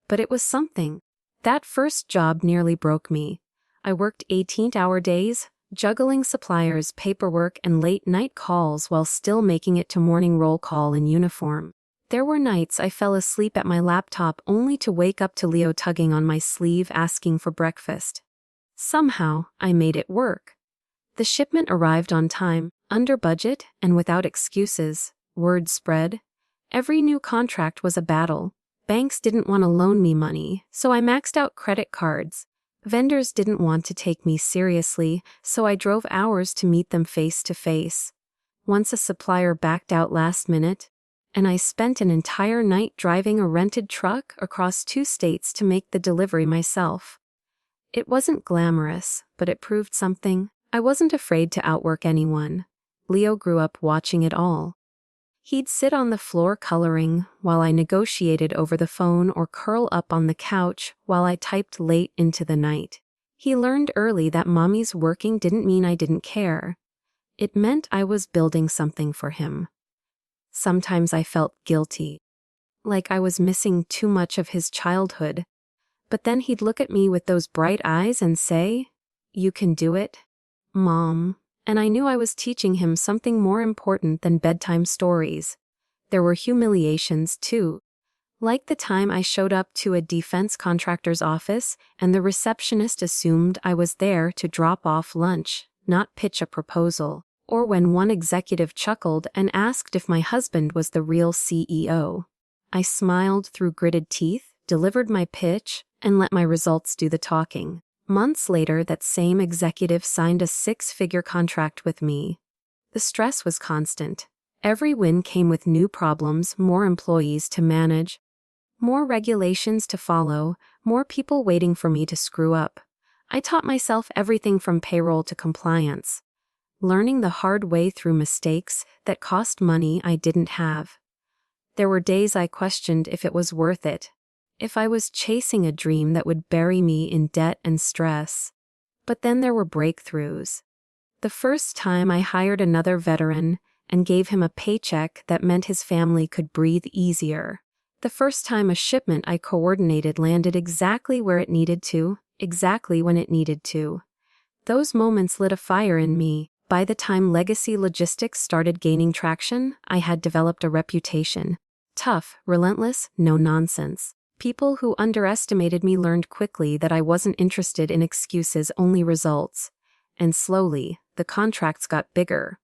But it was something. That first job nearly broke me. I worked 18-hour days, juggling suppliers, paperwork, and late-night calls while still making it to morning roll call in uniform. There were nights I fell asleep at my laptop only to wake up to Leo tugging on my sleeve asking for breakfast. Somehow, I made it work. The shipment arrived on time, under budget, and without excuses. Word spread. Every new contract was a battle. Banks didn't want to loan me money, so I maxed out credit cards. Vendors didn't want to take me seriously, so I drove hours to meet them face to face. Once a supplier backed out last minute, and I spent an entire night driving a rented truck across 2 states to make the delivery myself. It wasn't glamorous, but it proved something. I wasn't afraid to outwork anyone. Leo grew up watching it all. He'd sit on the floor coloring while I negotiated over the phone or curl up on the couch while I typed late into the night. He learned early that mommy's working didn't mean I didn't care. It meant I was building something for him. Sometimes I felt guilty, like I was missing too much of his childhood. But then he'd look at me with those bright eyes and say, "You can do it, Mom." And I knew I was teaching him something more important than bedtime stories. There were humiliations, too. Like the time I showed up to a defense contractor's office and the receptionist assumed I was there to drop off lunch, not pitch a proposal. Or when one executive chuckled and asked if my husband was the real CEO. I smiled through gritted teeth, delivered my pitch, and let my results do the talking. Months later, that same executive signed a 6-figure contract with me. The stress was constant. Every win came with new problems, more employees to manage, more regulations to follow, more people waiting for me to screw up. I taught myself everything from payroll to compliance, learning the hard way through mistakes that cost money I didn't have. There were days I questioned if it was worth it, if I was chasing a dream that would bury me in debt and stress. But then there were breakthroughs. The first time I hired another veteran and gave him a paycheck that meant his family could breathe easier. The first time a shipment I coordinated landed exactly where it needed to, exactly when it needed to. Those moments lit a fire in me. By the time legacy logistics started gaining traction, I had developed a reputation. Tough, relentless, no nonsense. People who underestimated me learned quickly that I wasn't interested in excuses, only results. And slowly, the contracts got bigger.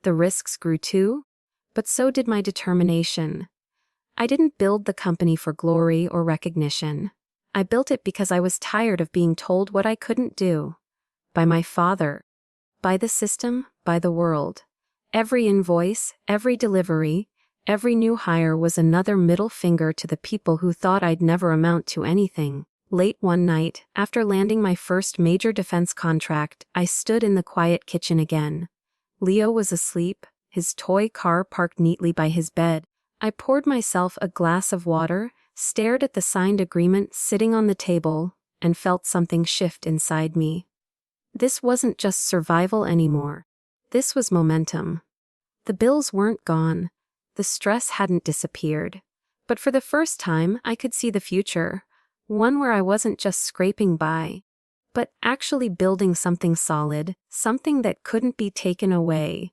The risks grew too, but so did my determination. I didn't build the company for glory or recognition. I built it because I was tired of being told what I couldn't do. By my father. By the system, by the world. Every invoice, every delivery, every new hire was another middle finger to the people who thought I'd never amount to anything. Late one night, after landing my first major defense contract, I stood in the quiet kitchen again. Leo was asleep, his toy car parked neatly by his bed. I poured myself a glass of water, stared at the signed agreement sitting on the table, and felt something shift inside me. This wasn't just survival anymore. This was momentum. The bills weren't gone. The stress hadn't disappeared. But for the first time, I could see the future. One where I wasn't just scraping by, but actually building something solid, something that couldn't be taken away.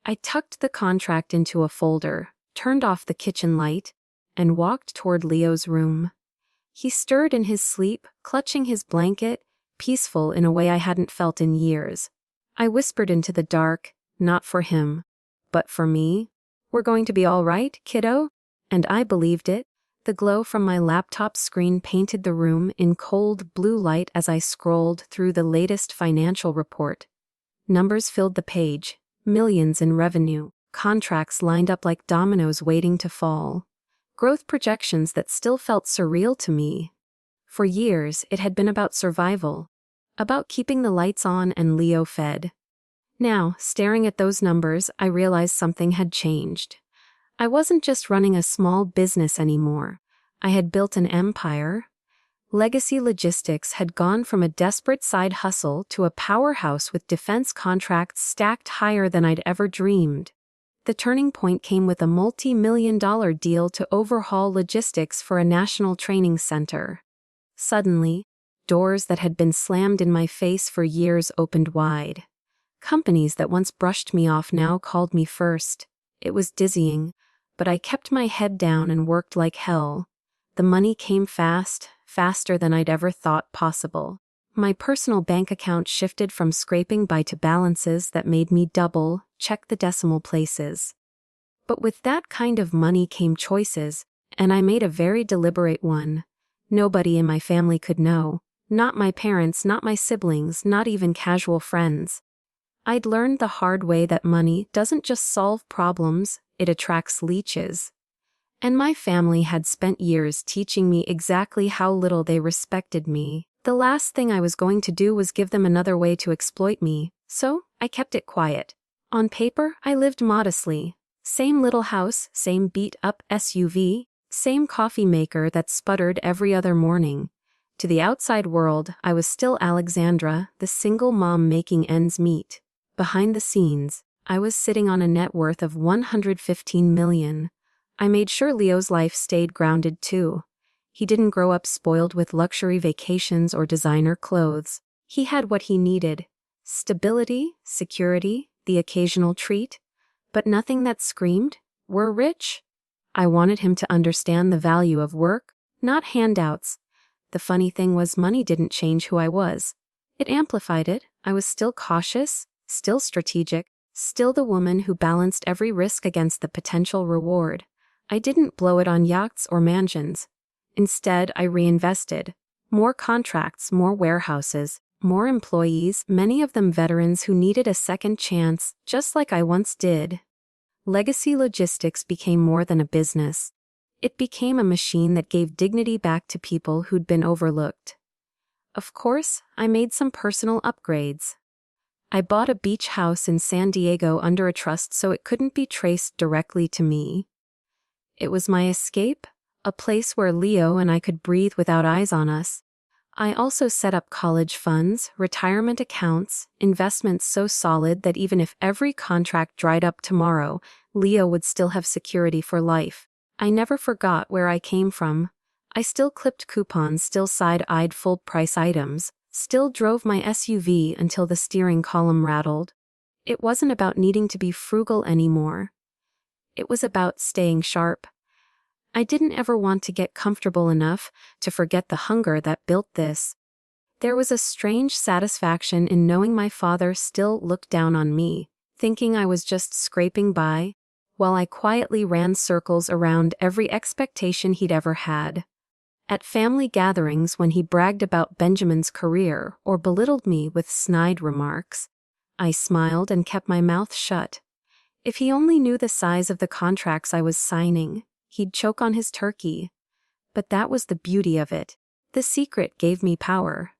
I tucked the contract into a folder, turned off the kitchen light, and walked toward Leo's room. He stirred in his sleep, clutching his blanket, peaceful in a way I hadn't felt in years. I whispered into the dark, not for him, but for me. "We're going to be all right, kiddo?" And I believed it. The glow from my laptop screen painted the room in cold blue light as I scrolled through the latest financial report. Numbers filled the page, millions in revenue, contracts lined up like dominoes waiting to fall. Growth projections that still felt surreal to me. For years, it had been about survival, about keeping the lights on and Leo fed. Now, staring at those numbers, I realized something had changed. I wasn't just running a small business anymore. I had built an empire. Legacy Logistics had gone from a desperate side hustle to a powerhouse with defense contracts stacked higher than I'd ever dreamed. The turning point came with a multi-million-dollar deal to overhaul logistics for a national training center. Suddenly, doors that had been slammed in my face for years opened wide. Companies that once brushed me off now called me first. It was dizzying, but I kept my head down and worked like hell. The money came fast, faster than I'd ever thought possible. My personal bank account shifted from scraping by to balances that made me double, check the decimal places. But with that kind of money came choices, and I made a very deliberate one. Nobody in my family could know. Not my parents, not my siblings, not even casual friends. I'd learned the hard way that money doesn't just solve problems, it attracts leeches. And my family had spent years teaching me exactly how little they respected me. The last thing I was going to do was give them another way to exploit me, so I kept it quiet. On paper, I lived modestly. Same little house, same beat-up SUV, same coffee maker that sputtered every other morning. To the outside world, I was still Alexandra, the single mom making ends meet. Behind the scenes, I was sitting on a net worth of $115 million. I made sure Leo's life stayed grounded too. He didn't grow up spoiled with luxury vacations or designer clothes. He had what he needed: stability, security, the occasional treat, but nothing that screamed, "We're rich." I wanted him to understand the value of work, not handouts. The funny thing was, money didn't change who I was. It amplified it. I was still cautious, still strategic, still the woman who balanced every risk against the potential reward. I didn't blow it on yachts or mansions. Instead, I reinvested. More contracts, more warehouses, more employees, many of them veterans who needed a second chance, just like I once did. Legacy logistics became more than a business. It became a machine that gave dignity back to people who'd been overlooked. Of course, I made some personal upgrades. I bought a beach house in San Diego under a trust so it couldn't be traced directly to me. It was my escape, a place where Leo and I could breathe without eyes on us. I also set up college funds, retirement accounts, investments so solid that even if every contract dried up tomorrow, Leo would still have security for life. I never forgot where I came from. I still clipped coupons, still side-eyed full-price items, still drove my SUV until the steering column rattled. It wasn't about needing to be frugal anymore. It was about staying sharp. I didn't ever want to get comfortable enough to forget the hunger that built this. There was a strange satisfaction in knowing my father still looked down on me, thinking I was just scraping by, while I quietly ran circles around every expectation he'd ever had. At family gatherings, when he bragged about Benjamin's career or belittled me with snide remarks, I smiled and kept my mouth shut. If he only knew the size of the contracts I was signing, he'd choke on his turkey. But that was the beauty of it. The secret gave me power.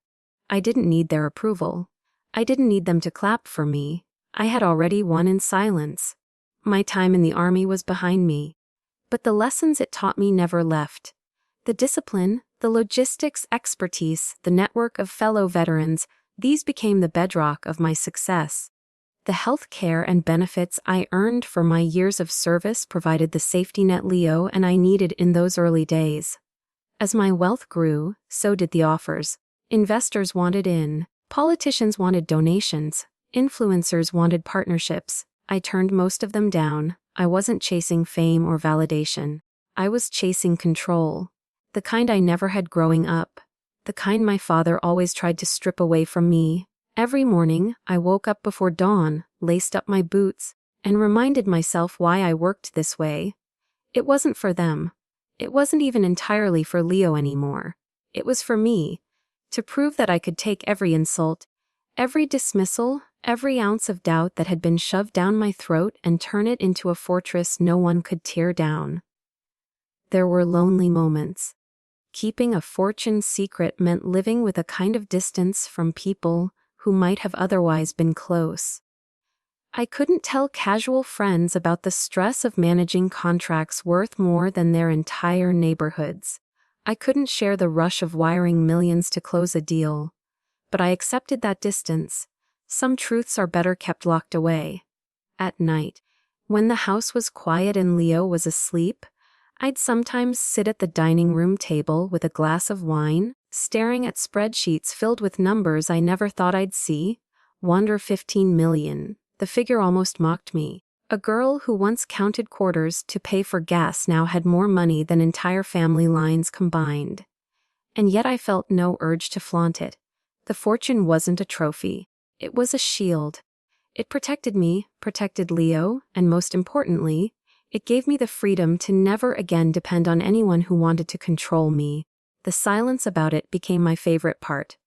I didn't need their approval. I didn't need them to clap for me. I had already won in silence. My time in the army was behind me. But the lessons it taught me never left. The discipline, the logistics expertise, the network of fellow veterans, these became the bedrock of my success. The health care and benefits I earned for my years of service provided the safety net Leo and I needed in those early days. As my wealth grew, so did the offers. Investors wanted in, politicians wanted donations, influencers wanted partnerships. I turned most of them down. I wasn't chasing fame or validation. I was chasing control. The kind I never had growing up. The kind my father always tried to strip away from me. Every morning, I woke up before dawn, laced up my boots, and reminded myself why I worked this way. It wasn't for them. It wasn't even entirely for Leo anymore. It was for me, to prove that I could take every insult, every dismissal, every ounce of doubt that had been shoved down my throat and turn it into a fortress no one could tear down. There were lonely moments. Keeping a fortune secret meant living with a kind of distance from people who might have otherwise been close. I couldn't tell casual friends about the stress of managing contracts worth more than their entire neighborhoods. I couldn't share the rush of wiring millions to close a deal. But I accepted that distance. Some truths are better kept locked away. At night, When the house was quiet and Leo was asleep, I'd sometimes sit at the dining room table with a glass of wine, staring at spreadsheets filled with numbers I never thought I'd see. Wonder 15 million. The figure almost mocked me. A girl who once counted quarters to pay for gas now had more money than entire family lines combined. And yet I felt no urge to flaunt it. The fortune wasn't a trophy. It was a shield. It protected me, protected Leo, and most importantly, it gave me the freedom to never again depend on anyone who wanted to control me. The silence about it became my favorite part.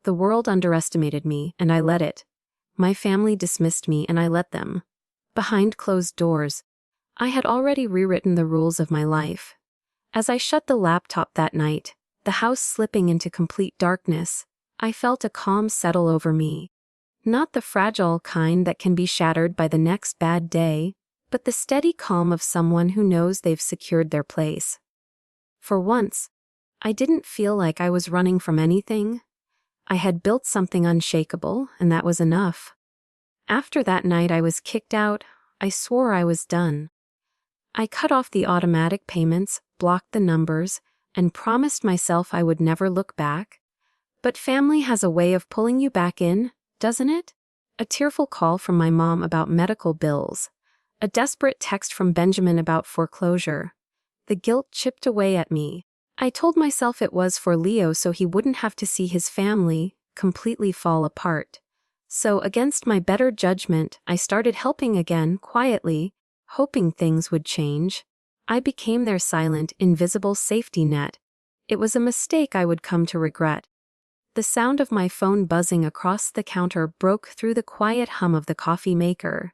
The world underestimated me, and I let it. My family dismissed me, and I let them. Behind closed doors, I had already rewritten the rules of my life. As I shut the laptop that night, the house slipping into complete darkness, I felt a calm settle over me. Not the fragile kind that can be shattered by the next bad day, but the steady calm of someone who knows they've secured their place. For once, I didn't feel like I was running from anything. I had built something unshakable, and that was enough. After that night I was kicked out, I swore I was done. I cut off the automatic payments, blocked the numbers, and promised myself I would never look back. But family has a way of pulling you back in, doesn't it? A tearful call from my mom about medical bills. A desperate text from Benjamin about foreclosure. The guilt chipped away at me. I told myself it was for Leo so he wouldn't have to see his family completely fall apart. So against my better judgment, I started helping again, quietly, hoping things would change. I became their silent, invisible safety net. It was a mistake I would come to regret. The sound of my phone buzzing across the counter broke through the quiet hum of the coffee maker.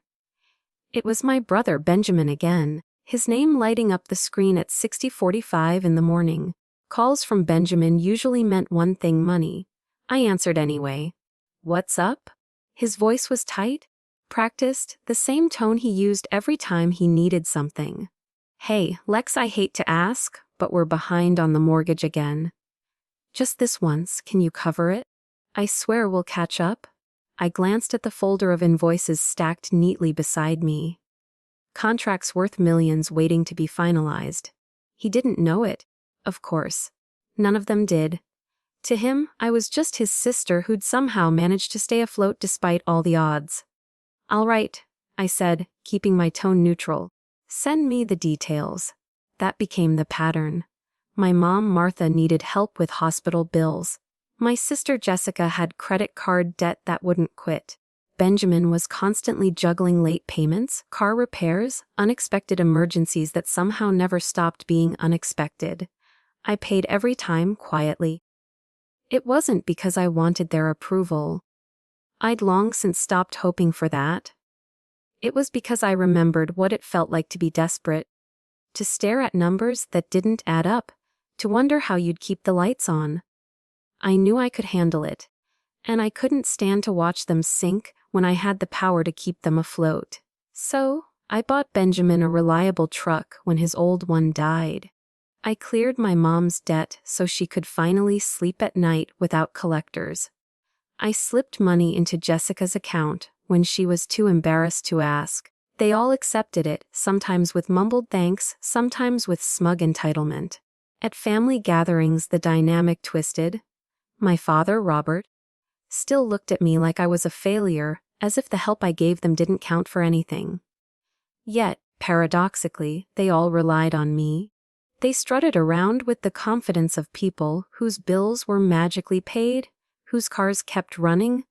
It was my brother Benjamin again, his name lighting up the screen at 6:45 in the morning. Calls from Benjamin usually meant one thing: money. I answered anyway. "What's up?" His voice was tight, practiced, the same tone he used every time he needed something. "Hey, Lex, I hate to ask, but we're behind on the mortgage again. Just this once, can you cover it? I swear we'll catch up." I glanced at the folder of invoices stacked neatly beside me. Contracts worth millions waiting to be finalized. He didn't know it, of course. None of them did. To him, I was just his sister who'd somehow managed to stay afloat despite all the odds. "All right," I said, keeping my tone neutral. "Send me the details." That became the pattern. My mom, Martha, needed help with hospital bills. My sister Jessica had credit card debt that wouldn't quit. Benjamin was constantly juggling late payments, car repairs, unexpected emergencies that somehow never stopped being unexpected. I paid every time quietly. It wasn't because I wanted their approval. I'd long since stopped hoping for that. It was because I remembered what it felt like to be desperate. To stare at numbers that didn't add up. To wonder how you'd keep the lights on. I knew I could handle it, and I couldn't stand to watch them sink when I had the power to keep them afloat. So, I bought Benjamin a reliable truck when his old one died. I cleared my mom's debt so she could finally sleep at night without collectors. I slipped money into Jessica's account when she was too embarrassed to ask. They all accepted it, sometimes with mumbled thanks, sometimes with smug entitlement. At family gatherings the dynamic twisted. My father, Robert, still looked at me like I was a failure, as if the help I gave them didn't count for anything. Yet, paradoxically, they all relied on me. They strutted around with the confidence of people whose bills were magically paid, whose cars kept running,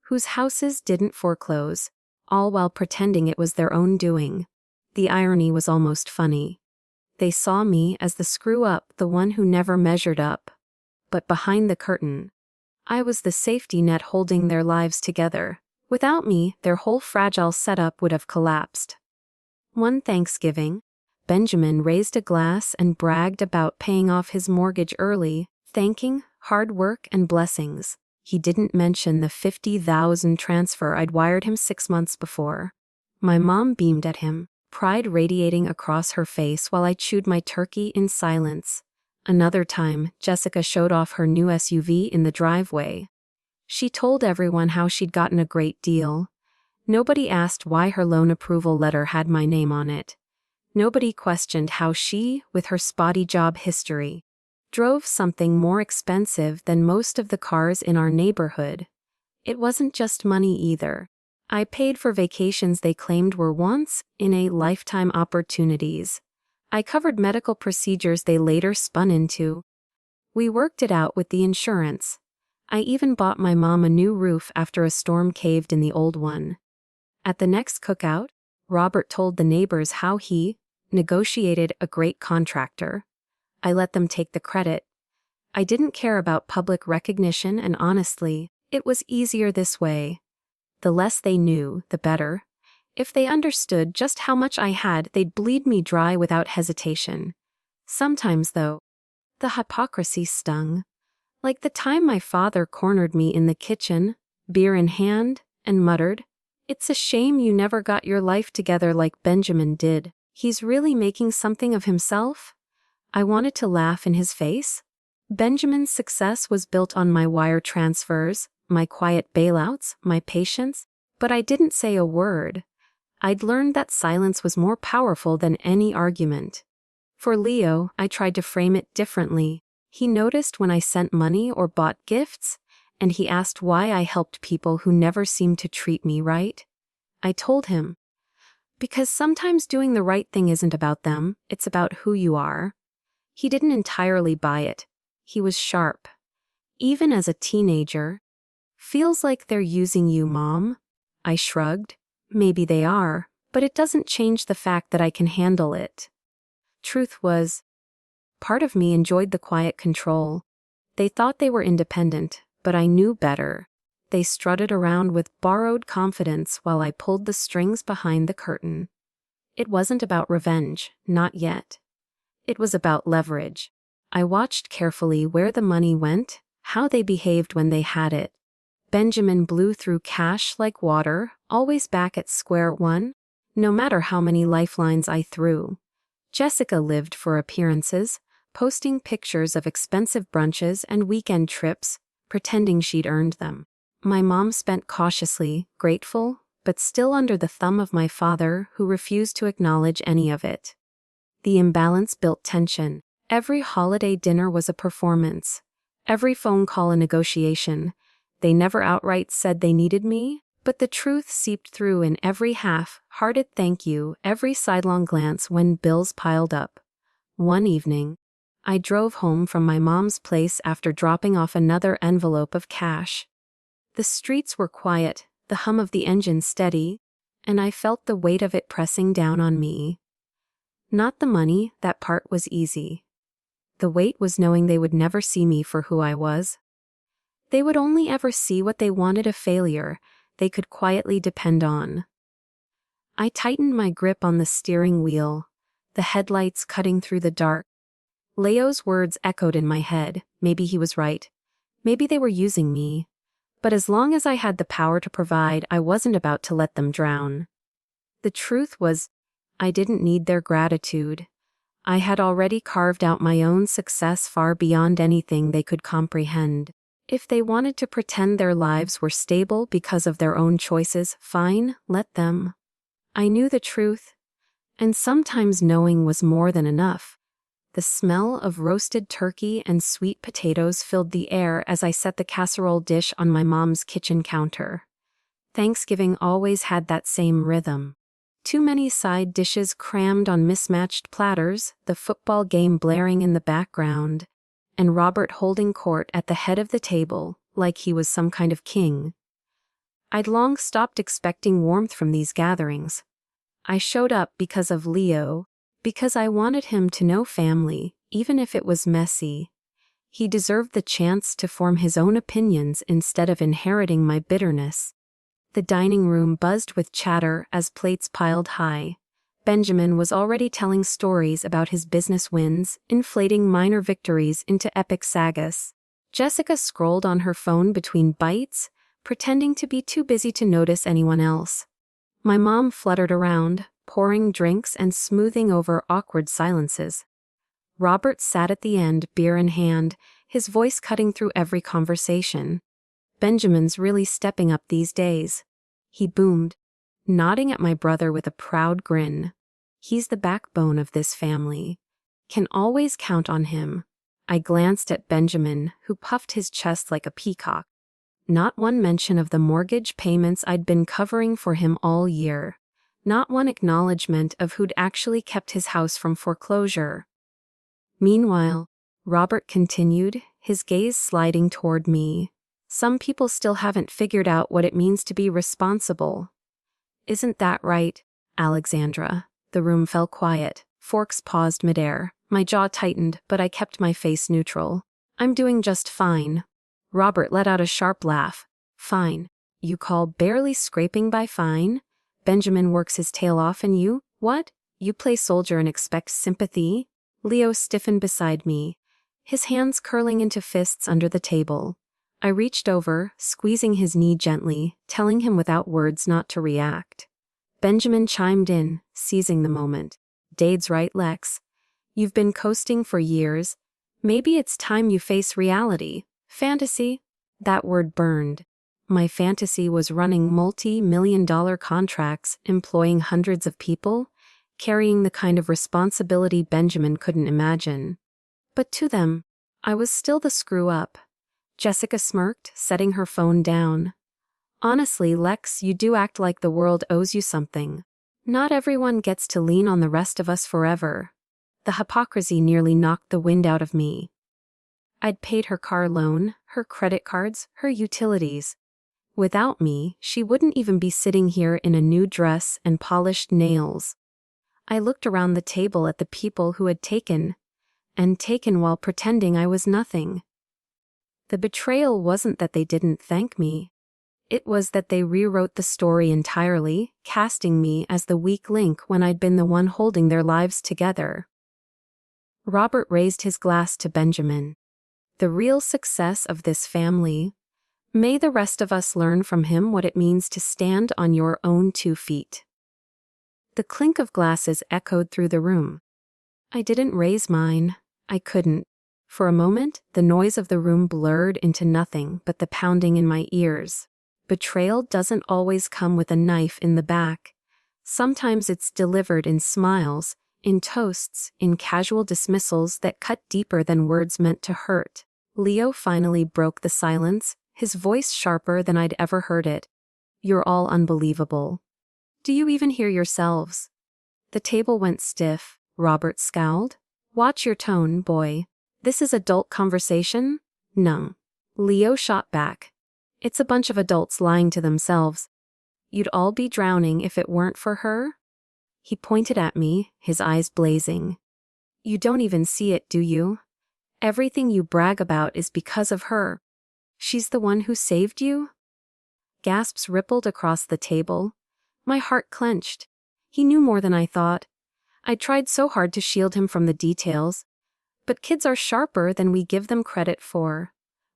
whose houses didn't foreclose, all while pretending it was their own doing. The irony was almost funny. They saw me as the screw-up, the one who never measured up. But behind the curtain, I was the safety net holding their lives together. Without me, their whole fragile setup would have collapsed. One Thanksgiving, Benjamin raised a glass and bragged about paying off his mortgage early, thanking hard work and blessings. He didn't mention the $50,000 transfer I'd wired him 6 months before. My mom beamed at him, pride radiating across her face while I chewed my turkey in silence. Another time, Jessica showed off her new SUV in the driveway. She told everyone how she'd gotten a great deal. Nobody asked why her loan approval letter had my name on it. Nobody questioned how she, with her spotty job history, drove something more expensive than most of the cars in our neighborhood. It wasn't just money either. I paid for vacations they claimed were once-in-a-lifetime opportunities. I covered medical procedures they later spun into. We worked it out with the insurance. I even bought my mom a new roof after a storm caved in the old one. At the next cookout, Robert told the neighbors how he negotiated a great contractor. I let them take the credit. I didn't care about public recognition, and honestly, it was easier this way. The less they knew, the better. If they understood just how much I had, they'd bleed me dry without hesitation. Sometimes, though, the hypocrisy stung. Like the time my father cornered me in the kitchen, beer in hand, and muttered, "It's a shame you never got your life together like Benjamin did. He's really making something of himself?" I wanted to laugh in his face. Benjamin's success was built on my wire transfers, my quiet bailouts, my patience, but I didn't say a word. I'd learned that silence was more powerful than any argument. For Leo, I tried to frame it differently. He noticed when I sent money or bought gifts, and he asked why I helped people who never seemed to treat me right. I told him, because sometimes doing the right thing isn't about them, it's about who you are. He didn't entirely buy it. He was sharp. Even as a teenager. "Feels like they're using you, Mom." I shrugged. "Maybe they are, but it doesn't change the fact that I can handle it." Truth was, part of me enjoyed the quiet control. They thought they were independent, but I knew better. They strutted around with borrowed confidence while I pulled the strings behind the curtain. It wasn't about revenge, not yet. It was about leverage. I watched carefully where the money went, how they behaved when they had it. Benjamin blew through cash like water, always back at square one, no matter how many lifelines I threw. Jessica lived for appearances, posting pictures of expensive brunches and weekend trips, pretending she'd earned them. My mom spent cautiously, grateful, but still under the thumb of my father, who refused to acknowledge any of it. The imbalance built tension. Every holiday dinner was a performance. Every phone call a negotiation. They never outright said they needed me, but the truth seeped through in every half-hearted thank you, every sidelong glance when bills piled up. One evening, I drove home from my mom's place after dropping off another envelope of cash. The streets were quiet, the hum of the engine steady, and I felt the weight of it pressing down on me. Not the money, that part was easy. The weight was knowing they would never see me for who I was. They would only ever see what they wanted, a failure they could quietly depend on. I tightened my grip on the steering wheel, the headlights cutting through the dark. Leo's words echoed in my head. Maybe he was right. Maybe they were using me. But as long as I had the power to provide, I wasn't about to let them drown. The truth was, I didn't need their gratitude. I had already carved out my own success far beyond anything they could comprehend. If they wanted to pretend their lives were stable because of their own choices, fine, let them. I knew the truth, and sometimes knowing was more than enough. The smell of roasted turkey and sweet potatoes filled the air as I set the casserole dish on my mom's kitchen counter. Thanksgiving always had that same rhythm. Too many side dishes crammed on mismatched platters, the football game blaring in the background, and Robert holding court at the head of the table, like he was some kind of king. I'd long stopped expecting warmth from these gatherings. I showed up because of Leo, because I wanted him to know family, even if it was messy. He deserved the chance to form his own opinions instead of inheriting my bitterness. The dining room buzzed with chatter as plates piled high. Benjamin was already telling stories about his business wins, inflating minor victories into epic sagas. Jessica scrolled on her phone between bites, pretending to be too busy to notice anyone else. My mom fluttered around, pouring drinks and smoothing over awkward silences. Robert sat at the end, beer in hand, his voice cutting through every conversation. "Benjamin's really stepping up these days," he boomed. nodding at my brother with a proud grin. He's the backbone of this family. Can always count on him. I glanced at Benjamin, who puffed his chest like a peacock. Not one mention of the mortgage payments I'd been covering for him all year. Not one acknowledgement of who'd actually kept his house from foreclosure. Meanwhile, Robert continued, his gaze sliding toward me. Some people still haven't figured out what it means to be responsible. Isn't that right, Alexandra? The room fell quiet. Forks paused midair. My jaw tightened, but I kept my face neutral. I'm doing just fine. Robert let out a sharp laugh. Fine. You call barely scraping by fine? Benjamin works his tail off and you? What? You play soldier and expect sympathy? Leo stiffened beside me, his hands curling into fists under the table. I reached over, squeezing his knee gently, telling him without words not to react. Benjamin chimed in, seizing the moment. Dade's right, Lex. You've been coasting for years. Maybe it's time you face reality. Fantasy? That word burned. My fantasy was running multi-million-dollar contracts, employing hundreds of people, carrying the kind of responsibility Benjamin couldn't imagine. But to them, I was still the screw-up. Jessica smirked, setting her phone down. Honestly, Lex, you do act like the world owes you something. Not everyone gets to lean on the rest of us forever. The hypocrisy nearly knocked the wind out of me. I'd paid her car loan, her credit cards, her utilities. Without me, she wouldn't even be sitting here in a new dress and polished nails. I looked around the table at the people who had taken while pretending I was nothing. The betrayal wasn't that they didn't thank me. It was that they rewrote the story entirely, casting me as the weak link when I'd been the one holding their lives together. Robert raised his glass to Benjamin. The real success of this family. May the rest of us learn from him what it means to stand on your own 2 feet. The clink of glasses echoed through the room. I didn't raise mine. I couldn't. For a moment, the noise of the room blurred into nothing but the pounding in my ears. Betrayal doesn't always come with a knife in the back. Sometimes it's delivered in smiles, in toasts, in casual dismissals that cut deeper than words meant to hurt. Leo finally broke the silence, his voice sharper than I'd ever heard it. You're all unbelievable. Do you even hear yourselves? The table went stiff. Robert scowled. Watch your tone, boy. This is adult conversation? No. Leo shot back. It's a bunch of adults lying to themselves. You'd all be drowning if it weren't for her? He pointed at me, his eyes blazing. You don't even see it, do you? Everything you brag about is because of her. She's the one who saved you? Gasps rippled across the table. My heart clenched. He knew more than I thought. I tried so hard to shield him from the details. But kids are sharper than we give them credit for.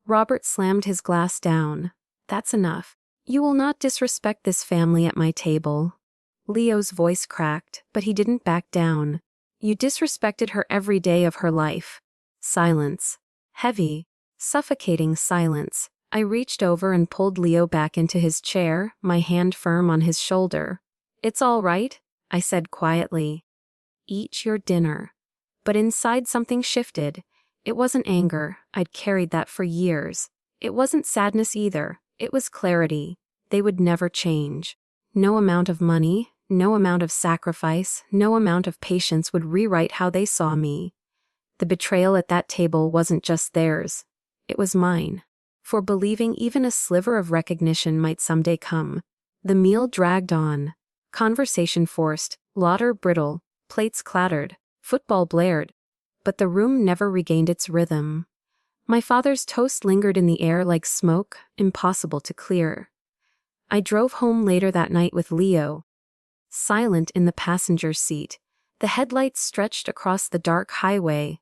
Robert slammed his glass down. That's enough. You will not disrespect this family at my table. Leo's voice cracked, but he didn't back down. You disrespected her every day of her life. Silence. Heavy, suffocating silence. I reached over and pulled Leo back into his chair, my hand firm on his shoulder. It's all right, I said quietly. Eat your dinner. But inside something shifted. It wasn't anger. I'd carried that for years. It wasn't sadness either. It was clarity. They would never change. No amount of money, no amount of sacrifice, no amount of patience would rewrite how they saw me. The betrayal at that table wasn't just theirs. It was mine. For believing even a sliver of recognition might someday come. The meal dragged on. Conversation forced, laughter brittle, plates clattered, football blared. But the room never regained its rhythm. My father's toast lingered in the air like smoke, impossible to clear. I drove home later that night with Leo. Silent in the passenger seat, the headlights stretched across the dark highway,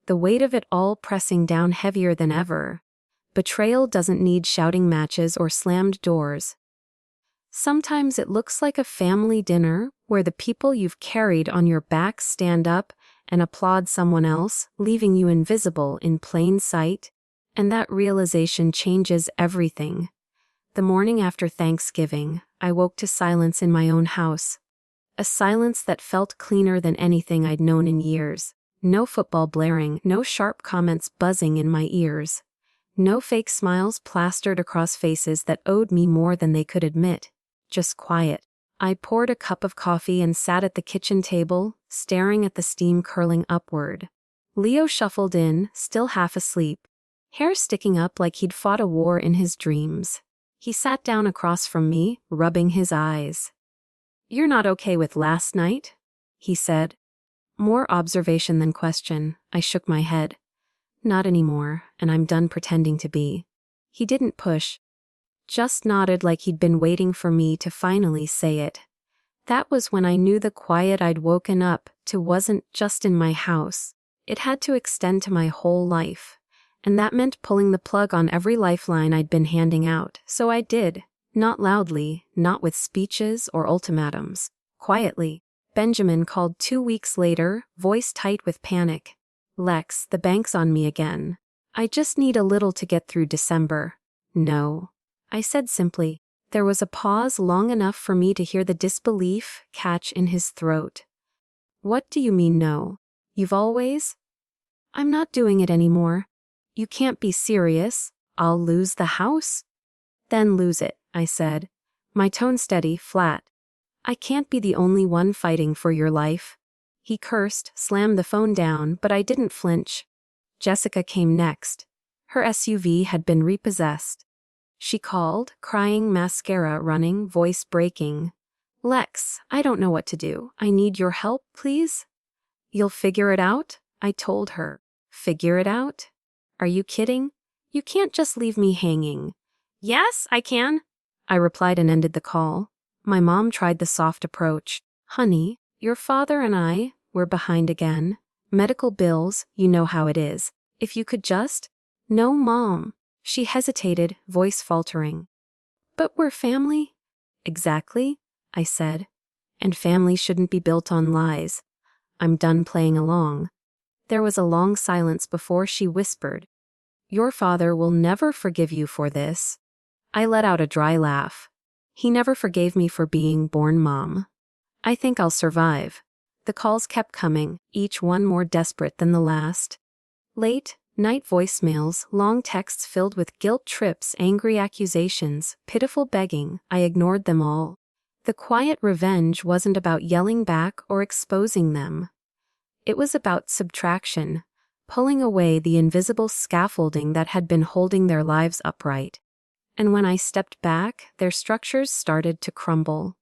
the weight of it all pressing down heavier than ever. Betrayal doesn't need shouting matches or slammed doors. Sometimes it looks like a family dinner where the people you've carried on your back stand up and applaud someone else, leaving you invisible in plain sight, and that realization changes everything. The morning after Thanksgiving, I woke to silence in my own house. A silence that felt cleaner than anything I'd known in years. No football blaring, no sharp comments buzzing in my ears. No fake smiles plastered across faces that owed me more than they could admit. Just quiet. I poured a cup of coffee and sat at the kitchen table, staring at the steam curling upward. Leo shuffled in, still half asleep, hair sticking up like he'd fought a war in his dreams. He sat down across from me, rubbing his eyes. "You're not okay with last night?" he said. More observation than question. I shook my head. "Not anymore, and I'm done pretending to be." He didn't push, just nodded like he'd been waiting for me to finally say it. That was when I knew the quiet I'd woken up to wasn't just in my house. It had to extend to my whole life. And that meant pulling the plug on every lifeline I'd been handing out. So I did. Not loudly, not with speeches or ultimatums. Quietly. Benjamin called 2 weeks later, voice tight with panic. "Lex, the bank's on me again. I just need a little to get through December." "No," I said simply. There was a pause long enough for me to hear the disbelief catch in his throat. "What do you mean no? You've always—" "I'm not doing it anymore." "You can't be serious. I'll lose the house?" "Then lose it," I said, my tone steady, flat. "I can't be the only one fighting for your life." He cursed, slammed the phone down, but I didn't flinch. Jessica came next. Her SUV had been repossessed. She called, crying, mascara running, voice breaking. "Lex, I don't know what to do. I need your help, please." "You'll figure it out?" I told her. "Figure it out? Are you kidding? You can't just leave me hanging." "Yes, I can," I replied and ended the call. My mom tried the soft approach. "Honey, your father and we're behind again. Medical bills, you know how it is. If you could just—" "No, Mom." She hesitated, voice faltering. "But we're family." "Exactly," I said. "And family shouldn't be built on lies. I'm done playing along." There was a long silence before she whispered, "Your father will never forgive you for this." I let out a dry laugh. He never forgave me for being born mom. I think I'll survive. The calls kept coming, each one more desperate than the last. Late night voicemails, long texts filled with guilt trips, angry accusations, pitiful begging. I ignored them all. The quiet revenge wasn't about yelling back or exposing them. It was about subtraction, pulling away the invisible scaffolding that had been holding their lives upright. And when I stepped back, their structures started to crumble.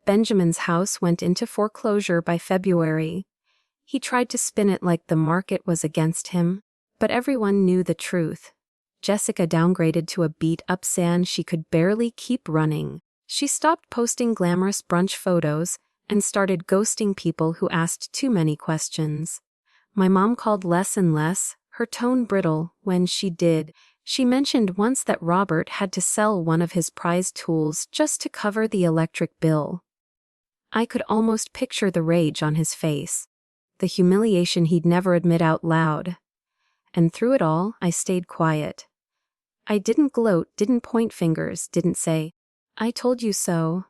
Benjamin's house went into foreclosure by February. He tried to spin it like the market was against him, but everyone knew the truth. Jessica downgraded to a beat-up San she could barely keep running. She stopped posting glamorous brunch photos and started ghosting people who asked too many questions. My mom called less and less, her tone brittle when she did. She mentioned once that Robert had to sell one of his prized tools just to cover the electric bill. I could almost picture the rage on his face, the humiliation he'd never admit out loud. And through it all, I stayed quiet. I didn't gloat, didn't point fingers, didn't say, "I told you so."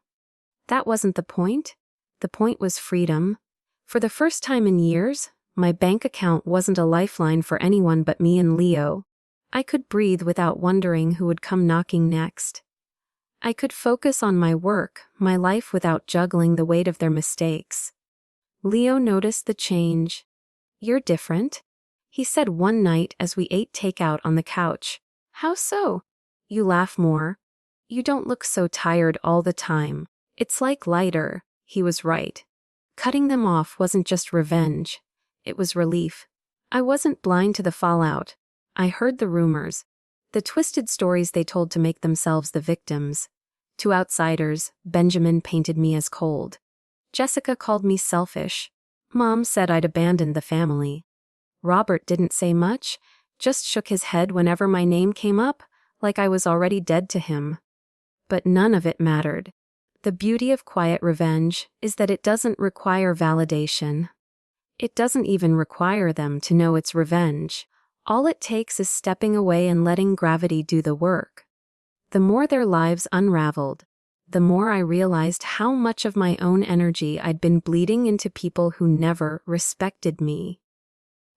That wasn't the point. The point was freedom. For the first time in years, my bank account wasn't a lifeline for anyone but me and Leo. I could breathe without wondering who would come knocking next. I could focus on my work, my life without juggling the weight of their mistakes. Leo noticed the change. "You're different," he said one night as we ate takeout on the couch. "How so?" "You laugh more. You don't look so tired all the time. It's like lighter." He was right. Cutting them off wasn't just revenge. It was relief. I wasn't blind to the fallout. I heard the rumors, the twisted stories they told to make themselves the victims. To outsiders, Benjamin painted me as cold. Jessica called me selfish. Mom said I'd abandoned the family. Robert didn't say much, just shook his head whenever my name came up, like I was already dead to him. But none of it mattered. The beauty of quiet revenge is that it doesn't require validation. It doesn't even require them to know it's revenge. All it takes is stepping away and letting gravity do the work. The more their lives unraveled, the more I realized how much of my own energy I'd been bleeding into people who never respected me.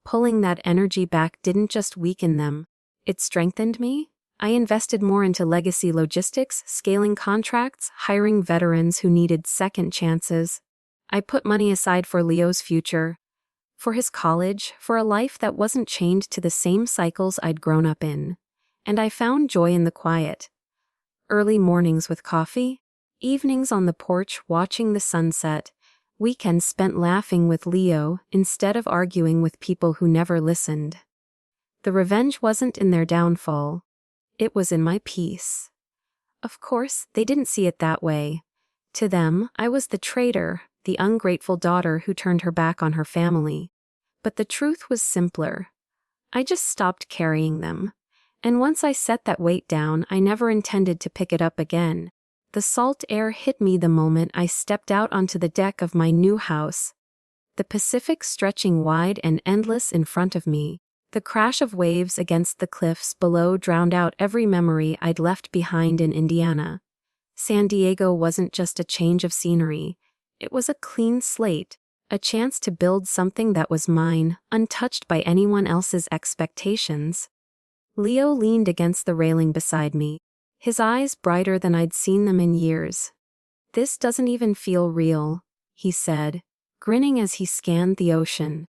Pulling that energy back didn't just weaken them, it strengthened me. I invested more into legacy logistics, scaling contracts, hiring veterans who needed second chances. I put money aside for Leo's future, for his college, for a life that wasn't chained to the same cycles I'd grown up in. And I found joy in the quiet. Early mornings with coffee, evenings on the porch watching the sunset, weekends spent laughing with Leo instead of arguing with people who never listened. The revenge wasn't in their downfall. It was in my peace. Of course, they didn't see it that way. To them, I was the traitor, the ungrateful daughter who turned her back on her family. But the truth was simpler. I just stopped carrying them. And once I set that weight down, I never intended to pick it up again. The salt air hit me the moment I stepped out onto the deck of my new house. The Pacific stretching wide and endless in front of me. The crash of waves against the cliffs below drowned out every memory I'd left behind in Indiana. San Diego wasn't just a change of scenery. It was a clean slate, a chance to build something that was mine, untouched by anyone else's expectations. Leo leaned against the railing beside me, his eyes brighter than I'd seen them in years. "This doesn't even feel real," he said, grinning as he scanned the ocean.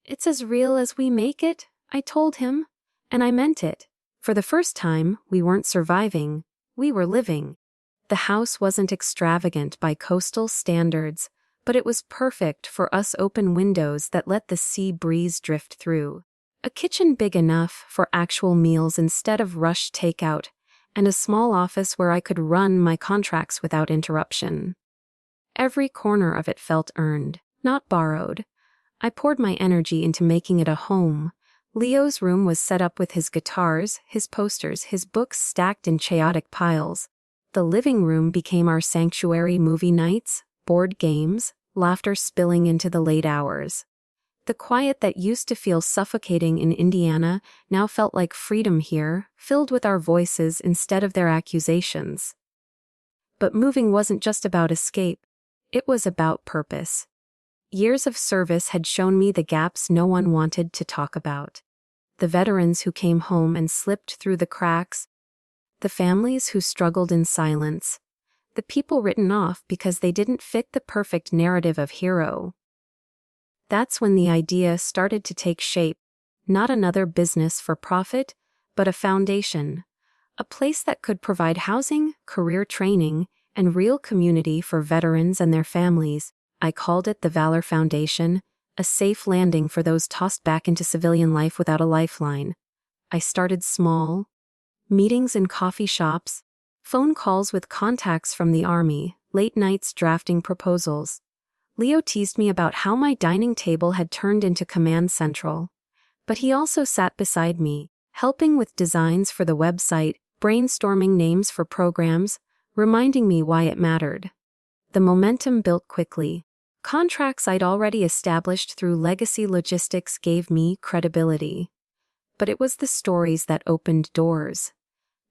"It's as real as we make it," I told him, and I meant it. For the first time, we weren't surviving, we were living. The house wasn't extravagant by coastal standards, but it was perfect for us, open windows that let the sea breeze drift through. A kitchen big enough for actual meals instead of rushed takeout, and a small office where I could run my contracts without interruption. Every corner of it felt earned, not borrowed. I poured my energy into making it a home. Leo's room was set up with his guitars, his posters, his books stacked in chaotic piles. The living room became our sanctuary, movie nights, board games, laughter spilling into the late hours. The quiet that used to feel suffocating in Indiana now felt like freedom here, filled with our voices instead of their accusations. But moving wasn't just about escape. It was about purpose. Years of service had shown me the gaps no one wanted to talk about. The veterans who came home and slipped through the cracks. The families who struggled in silence. The people written off because they didn't fit the perfect narrative of hero. That's when the idea started to take shape. Not another business for profit, but a foundation. A place that could provide housing, career training, and real community for veterans and their families. I called it the Valor Foundation, a safe landing for those tossed back into civilian life without a lifeline. I started small. Meetings in coffee shops, phone calls with contacts from the Army, late nights drafting proposals. Leo teased me about how my dining table had turned into command central. But he also sat beside me, helping with designs for the website, brainstorming names for programs, reminding me why it mattered. The momentum built quickly. Contracts I'd already established through legacy logistics gave me credibility. But it was the stories that opened doors.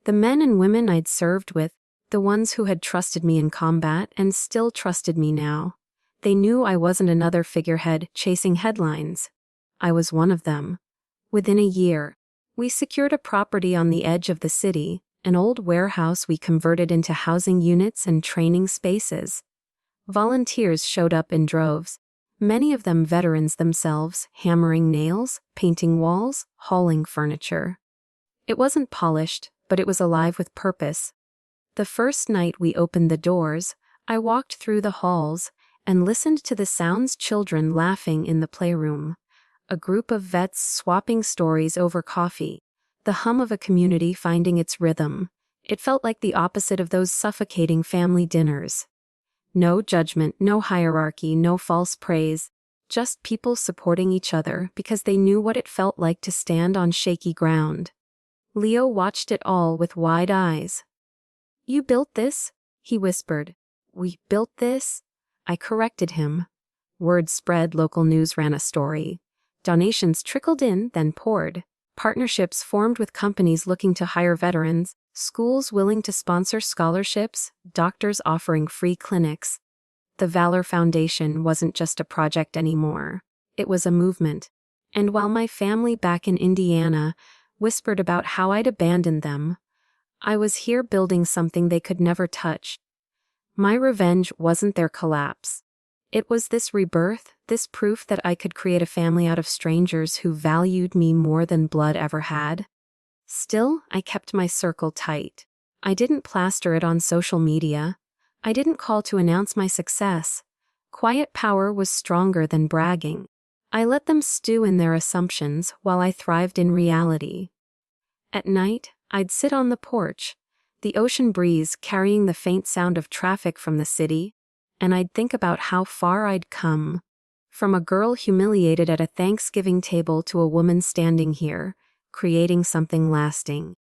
The men and women I'd served with, the ones who had trusted me in combat and still trusted me now. They knew I wasn't another figurehead chasing headlines. I was one of them. Within a year, we secured a property on the edge of the city, an old warehouse we converted into housing units and training spaces. Volunteers showed up in droves, many of them veterans themselves, hammering nails, painting walls, hauling furniture. It wasn't polished, but it was alive with purpose. The first night we opened the doors, I walked through the halls and listened to the sounds, children laughing in the playroom, a group of vets swapping stories over coffee, the hum of a community finding its rhythm. It felt like the opposite of those suffocating family dinners. No judgment, no hierarchy, no false praise, just people supporting each other because they knew what it felt like to stand on shaky ground. Leo watched it all with wide eyes. "You built this?" he whispered. "We built this?" I corrected him. Word spread, local news ran a story. Donations trickled in, then poured. Partnerships formed with companies looking to hire veterans, schools willing to sponsor scholarships, doctors offering free clinics. The Valor Foundation wasn't just a project anymore. It was a movement. And while my family back in Indiana whispered about how I'd abandoned them, I was here building something they could never touch. My revenge wasn't their collapse. It was this rebirth, this proof that I could create a family out of strangers who valued me more than blood ever had. Still, I kept my circle tight. I didn't plaster it on social media. I didn't call to announce my success. Quiet power was stronger than bragging. I let them stew in their assumptions while I thrived in reality. At night, I'd sit on the porch, the ocean breeze carrying the faint sound of traffic from the city, and I'd think about how far I'd come. From a girl humiliated at a Thanksgiving table to a woman standing here, creating something lasting.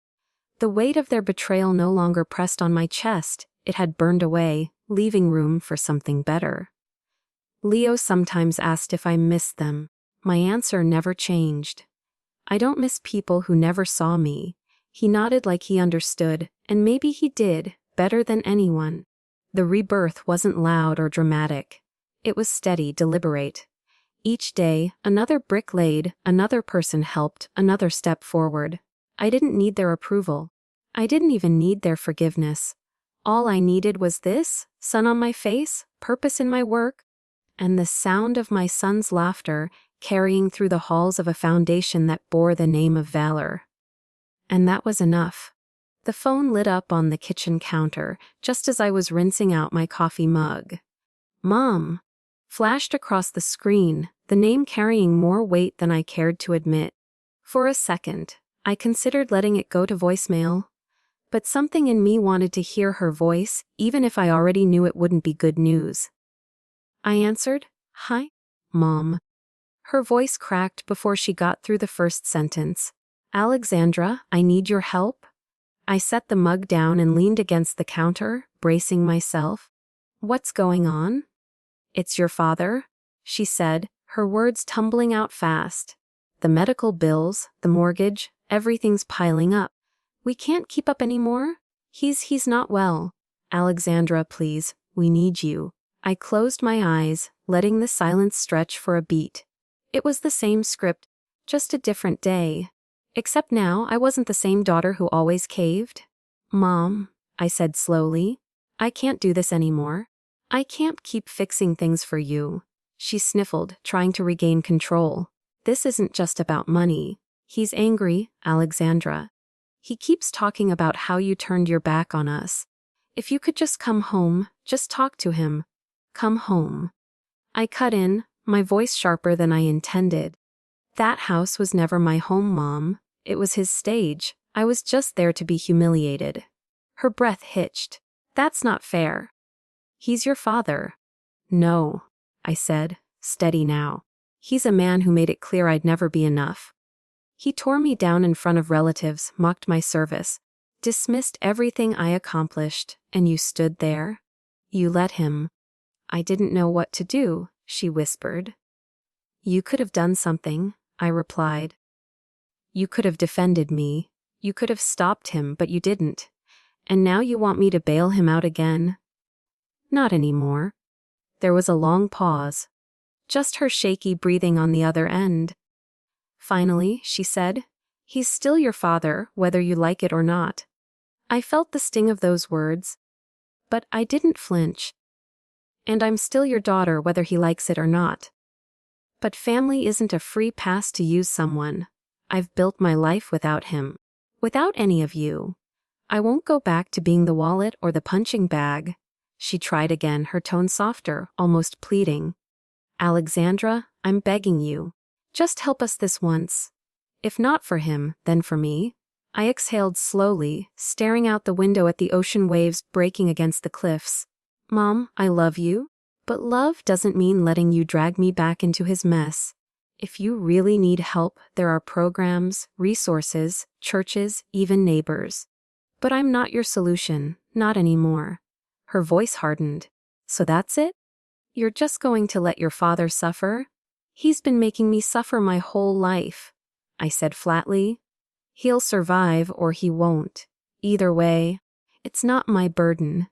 The weight of their betrayal no longer pressed on my chest, it had burned away, leaving room for something better. Leo sometimes asked if I missed them. My answer never changed. I don't miss people who never saw me. He nodded like he understood, and maybe he did, better than anyone. The rebirth wasn't loud or dramatic. It was steady, deliberate. Each day, another brick laid, another person helped, another step forward. I didn't need their approval. I didn't even need their forgiveness. All I needed was this, sun on my face, purpose in my work, and the sound of my son's laughter carrying through the halls of a foundation that bore the name of Valor. And that was enough. The phone lit up on the kitchen counter, just as I was rinsing out my coffee mug. Mom! Flashed across the screen, the name carrying more weight than I cared to admit. For a second, I considered letting it go to voicemail. But something in me wanted to hear her voice, even if I already knew it wouldn't be good news. I answered, "Hi, Mom." Her voice cracked before she got through the first sentence. "Alexandra, I need your help." I set the mug down and leaned against the counter, bracing myself. "What's going on?" "It's your father," she said, her words tumbling out fast. "The medical bills, the mortgage, everything's piling up. We can't keep up anymore. He's not well. Alexandra, please, we need you." I closed my eyes, letting the silence stretch for a beat. It was the same script, just a different day. Except now I wasn't the same daughter who always caved. "Mom," I said slowly, "I can't do this anymore. I can't keep fixing things for you." She sniffled, trying to regain control. "This isn't just about money. He's angry, Alexandra. He keeps talking about how you turned your back on us. If you could just come home, just talk to him. Come home." I cut in, my voice sharper than I intended. "That house was never my home, Mom. It was his stage. I was just there to be humiliated." Her breath hitched. "That's not fair. He's your father." "No," I said, steady now. "He's a man who made it clear I'd never be enough. He tore me down in front of relatives, mocked my service, dismissed everything I accomplished, and you stood there. You let him." "I didn't know what to do," she whispered. "You could have done something," I replied. "You could have defended me. You could have stopped him, but you didn't. And now you want me to bail him out again?" "Not anymore." There was a long pause. Just her shaky breathing on the other end. "Finally," she said, "he's still your father, whether you like it or not." I felt the sting of those words. But I didn't flinch. "And I'm still your daughter whether he likes it or not." But family isn't a free pass to use someone. I've built my life without him. Without any of you. I won't go back to being the wallet or the punching bag. She tried again, her tone softer, almost pleading. "Alexandra, I'm begging you. Just help us this once. If not for him, then for me." I exhaled slowly, staring out the window at the ocean waves breaking against the cliffs. "Mom, I love you. But love doesn't mean letting you drag me back into his mess. If you really need help, there are programs, resources, churches, even neighbors. But I'm not your solution, not anymore." Her voice hardened. "So that's it? You're just going to let your father suffer? He's been making me suffer my whole life." I said flatly. He'll survive or he won't. Either way, it's not my burden.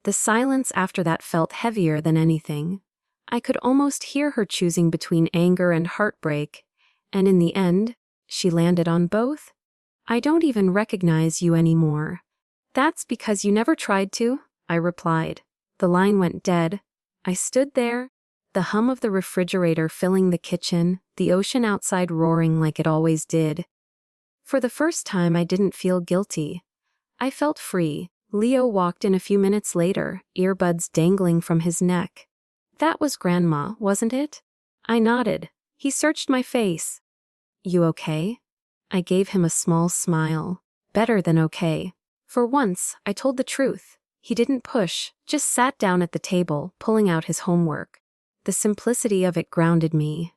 The silence after that felt heavier than anything. I could almost hear her choosing between anger and heartbreak, and in the end, she landed on both. I don't even recognize you anymore. That's because you never tried to, I replied. The line went dead. I stood there, the hum of the refrigerator filling the kitchen, the ocean outside roaring like it always did. For the first time, I didn't feel guilty. I felt free. Leo walked in a few minutes later, earbuds dangling from his neck. That was Grandma, wasn't it? I nodded. He searched my face. You okay? I gave him a small smile. Better than okay. For once, I told the truth. He didn't push, just sat down at the table, pulling out his homework. The simplicity of it grounded me.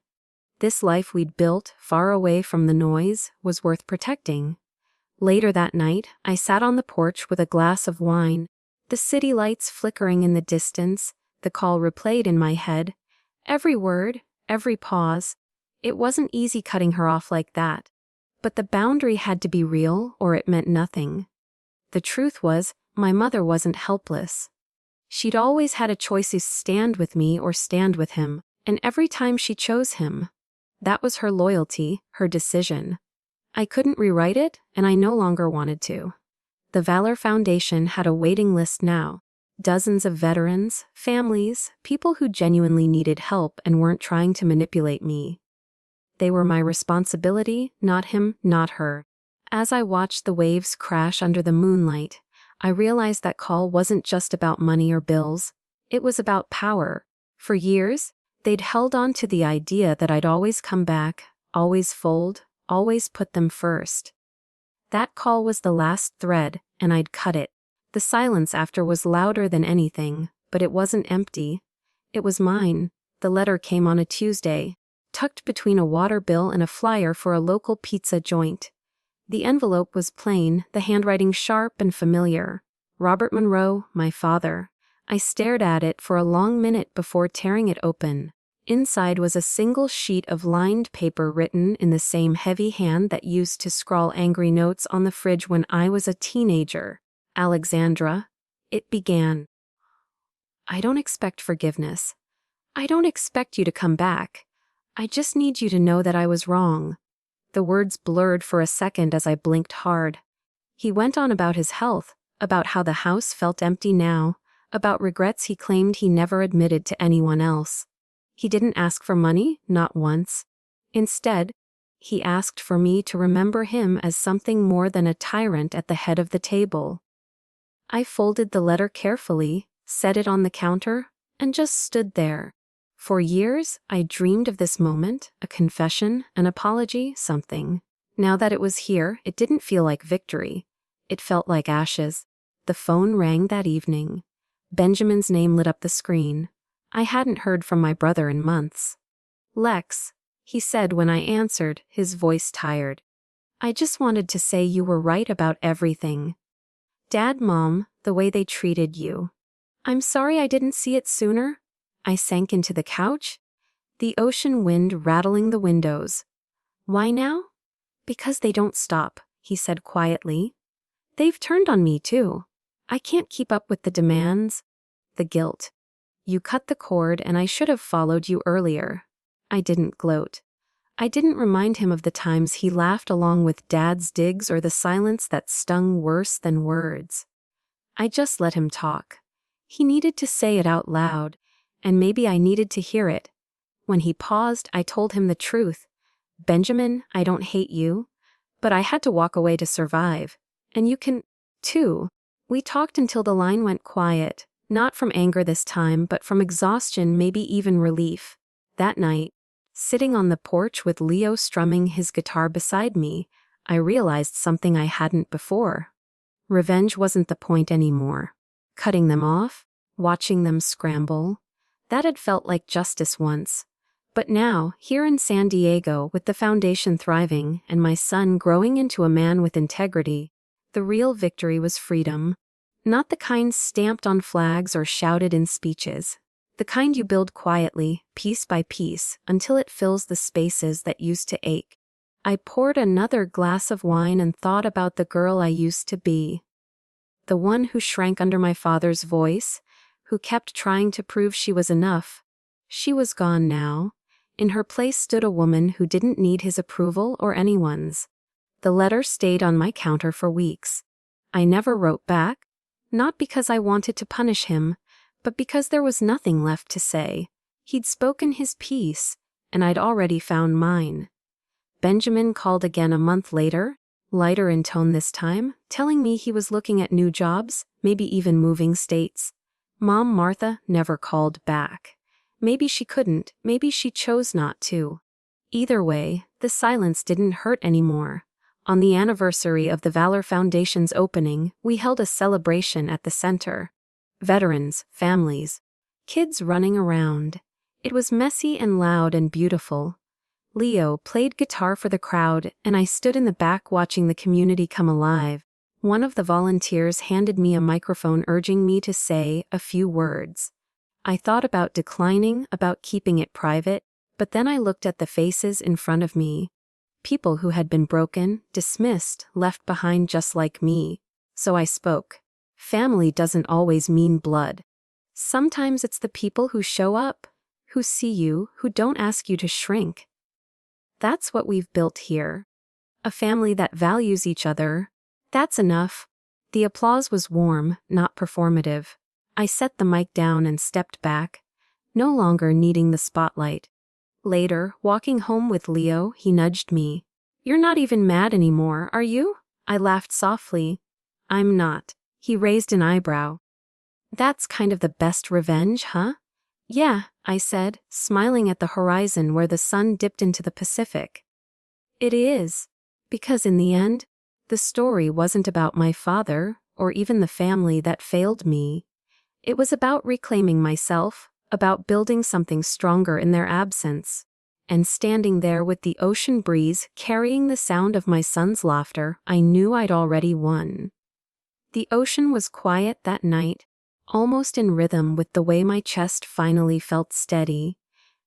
This life we'd built, far away from the noise, was worth protecting. Later that night, I sat on the porch with a glass of wine, the city lights flickering in the distance, the call replayed in my head. Every word, every pause. It wasn't easy cutting her off like that. But the boundary had to be real, or it meant nothing. The truth was, my mother wasn't helpless. She'd always had a choice to stand with me or stand with him, and every time she chose him. That was her loyalty, her decision. I couldn't rewrite it, and I no longer wanted to. The Valor Foundation had a waiting list now. Dozens of veterans, families, people who genuinely needed help and weren't trying to manipulate me. They were my responsibility, not him, not her. As I watched the waves crash under the moonlight, I realized that call wasn't just about money or bills. It was about power. For years, they'd held on to the idea that I'd always come back, always fold, always put them first. That call was the last thread, and I'd cut it. The silence after was louder than anything, but it wasn't empty. It was mine. The letter came on a Tuesday, tucked between a water bill and a flyer for a local pizza joint. The envelope was plain, the handwriting sharp and familiar. Robert Monroe, my father. I stared at it for a long minute before tearing it open. Inside was a single sheet of lined paper written in the same heavy hand that used to scrawl angry notes on the fridge when I was a teenager. Alexandra. It began. I don't expect forgiveness. I don't expect you to come back. I just need you to know that I was wrong. The words blurred for a second as I blinked hard. He went on about his health, about how the house felt empty now, about regrets he claimed he never admitted to anyone else. He didn't ask for money, not once. Instead, he asked for me to remember him as something more than a tyrant at the head of the table. I folded the letter carefully, set it on the counter, and just stood there. For years, I dreamed of this moment, a confession, an apology, something. Now that it was here, it didn't feel like victory. It felt like ashes. The phone rang that evening. Benjamin's name lit up the screen. I hadn't heard from my brother in months. Lex, he said when I answered, his voice tired. I just wanted to say you were right about everything. Dad, Mom, the way they treated you. I'm sorry I didn't see it sooner. I sank into the couch, the ocean wind rattling the windows. Why now? Because they don't stop, he said quietly. They've turned on me too. I can't keep up with the demands. The guilt. You cut the cord and I should have followed you earlier. I didn't gloat. I didn't remind him of the times he laughed along with Dad's digs or the silence that stung worse than words. I just let him talk. He needed to say it out loud, and maybe I needed to hear it. When he paused, I told him the truth. Benjamin, I don't hate you, but I had to walk away to survive. And you can, too. We talked until the line went quiet, not from anger this time, but from exhaustion, maybe even relief. That night, sitting on the porch with Leo strumming his guitar beside me, I realized something I hadn't before. Revenge wasn't the point anymore. Cutting them off, watching them scramble, that had felt like justice once. But now, here in San Diego, with the foundation thriving and my son growing into a man with integrity, the real victory was freedom. Not the kind stamped on flags or shouted in speeches. The kind you build quietly, piece by piece, until it fills the spaces that used to ache. I poured another glass of wine and thought about the girl I used to be. The one who shrank under my father's voice, who kept trying to prove she was enough. She was gone now. In her place stood a woman who didn't need his approval or anyone's. The letter stayed on my counter for weeks. I never wrote back, not because I wanted to punish him, but because there was nothing left to say. He'd spoken his piece, and I'd already found mine. Benjamin called again a month later, lighter in tone this time, telling me he was looking at new jobs, maybe even moving states. Mom Martha never called back. Maybe she couldn't, maybe she chose not to. Either way, the silence didn't hurt anymore. On the anniversary of the Valor Foundation's opening, we held a celebration at the center. Veterans, families, kids running around. It was messy and loud and beautiful. Leo played guitar for the crowd, and I stood in the back watching the community come alive. One of the volunteers handed me a microphone urging me to say a few words. I thought about declining, about keeping it private, but then I looked at the faces in front of me. People who had been broken, dismissed, left behind just like me. So I spoke. Family doesn't always mean blood. Sometimes it's the people who show up, who see you, who don't ask you to shrink. That's what we've built here. A family that values each other. That's enough. The applause was warm, not performative. I set the mic down and stepped back, no longer needing the spotlight. Later, walking home with Leo, he nudged me. "You're not even mad anymore, are you?" I laughed softly. "I'm not." He raised an eyebrow. "That's kind of the best revenge, huh?" "Yeah," I said, smiling at the horizon where the sun dipped into the Pacific. "It is. Because in the end, the story wasn't about my father, or even the family that failed me. It was about reclaiming myself, about building something stronger in their absence. And standing there with the ocean breeze carrying the sound of my son's laughter, I knew I'd already won." The ocean was quiet that night, almost in rhythm with the way my chest finally felt steady.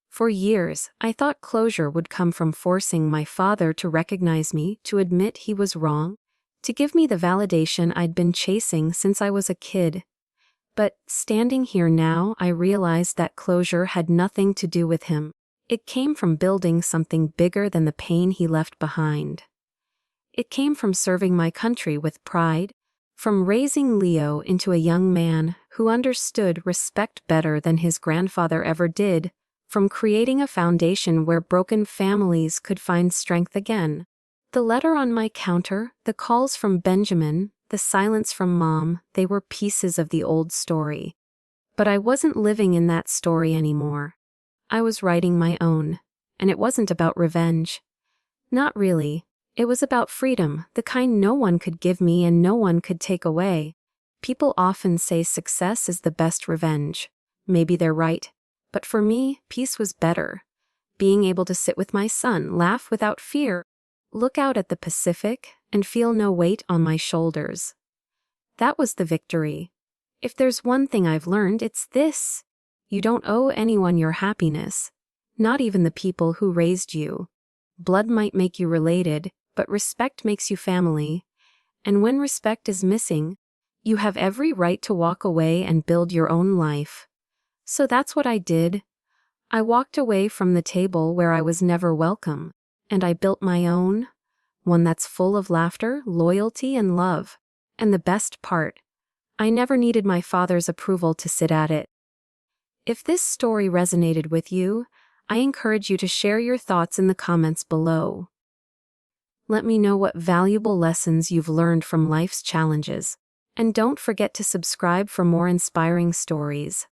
For years, I thought closure would come from forcing my father to recognize me, to admit he was wrong, to give me the validation I'd been chasing since I was a kid. But standing here now, I realized that closure had nothing to do with him. It came from building something bigger than the pain he left behind. It came from serving my country with pride, from raising Leo into a young man who understood respect better than his grandfather ever did, from creating a foundation where broken families could find strength again. The letter on my counter, the calls from Benjamin, the silence from Mom, they were pieces of the old story. But I wasn't living in that story anymore. I was writing my own, and it wasn't about revenge. Not really. It was about freedom, the kind no one could give me and no one could take away. People often say success is the best revenge. Maybe they're right. But for me, peace was better. Being able to sit with my son, laugh without fear, look out at the Pacific, and feel no weight on my shoulders. That was the victory. If there's one thing I've learned, it's this. You don't owe anyone your happiness. Not even the people who raised you. Blood might make you related, but respect makes you family. And when respect is missing, you have every right to walk away and build your own life. So that's what I did. I walked away from the table where I was never welcome, and I built my own, one that's full of laughter, loyalty, and love. And the best part, I never needed my father's approval to sit at it. If this story resonated with you, I encourage you to share your thoughts in the comments below. Let me know what valuable lessons you've learned from life's challenges. And don't forget to subscribe for more inspiring stories.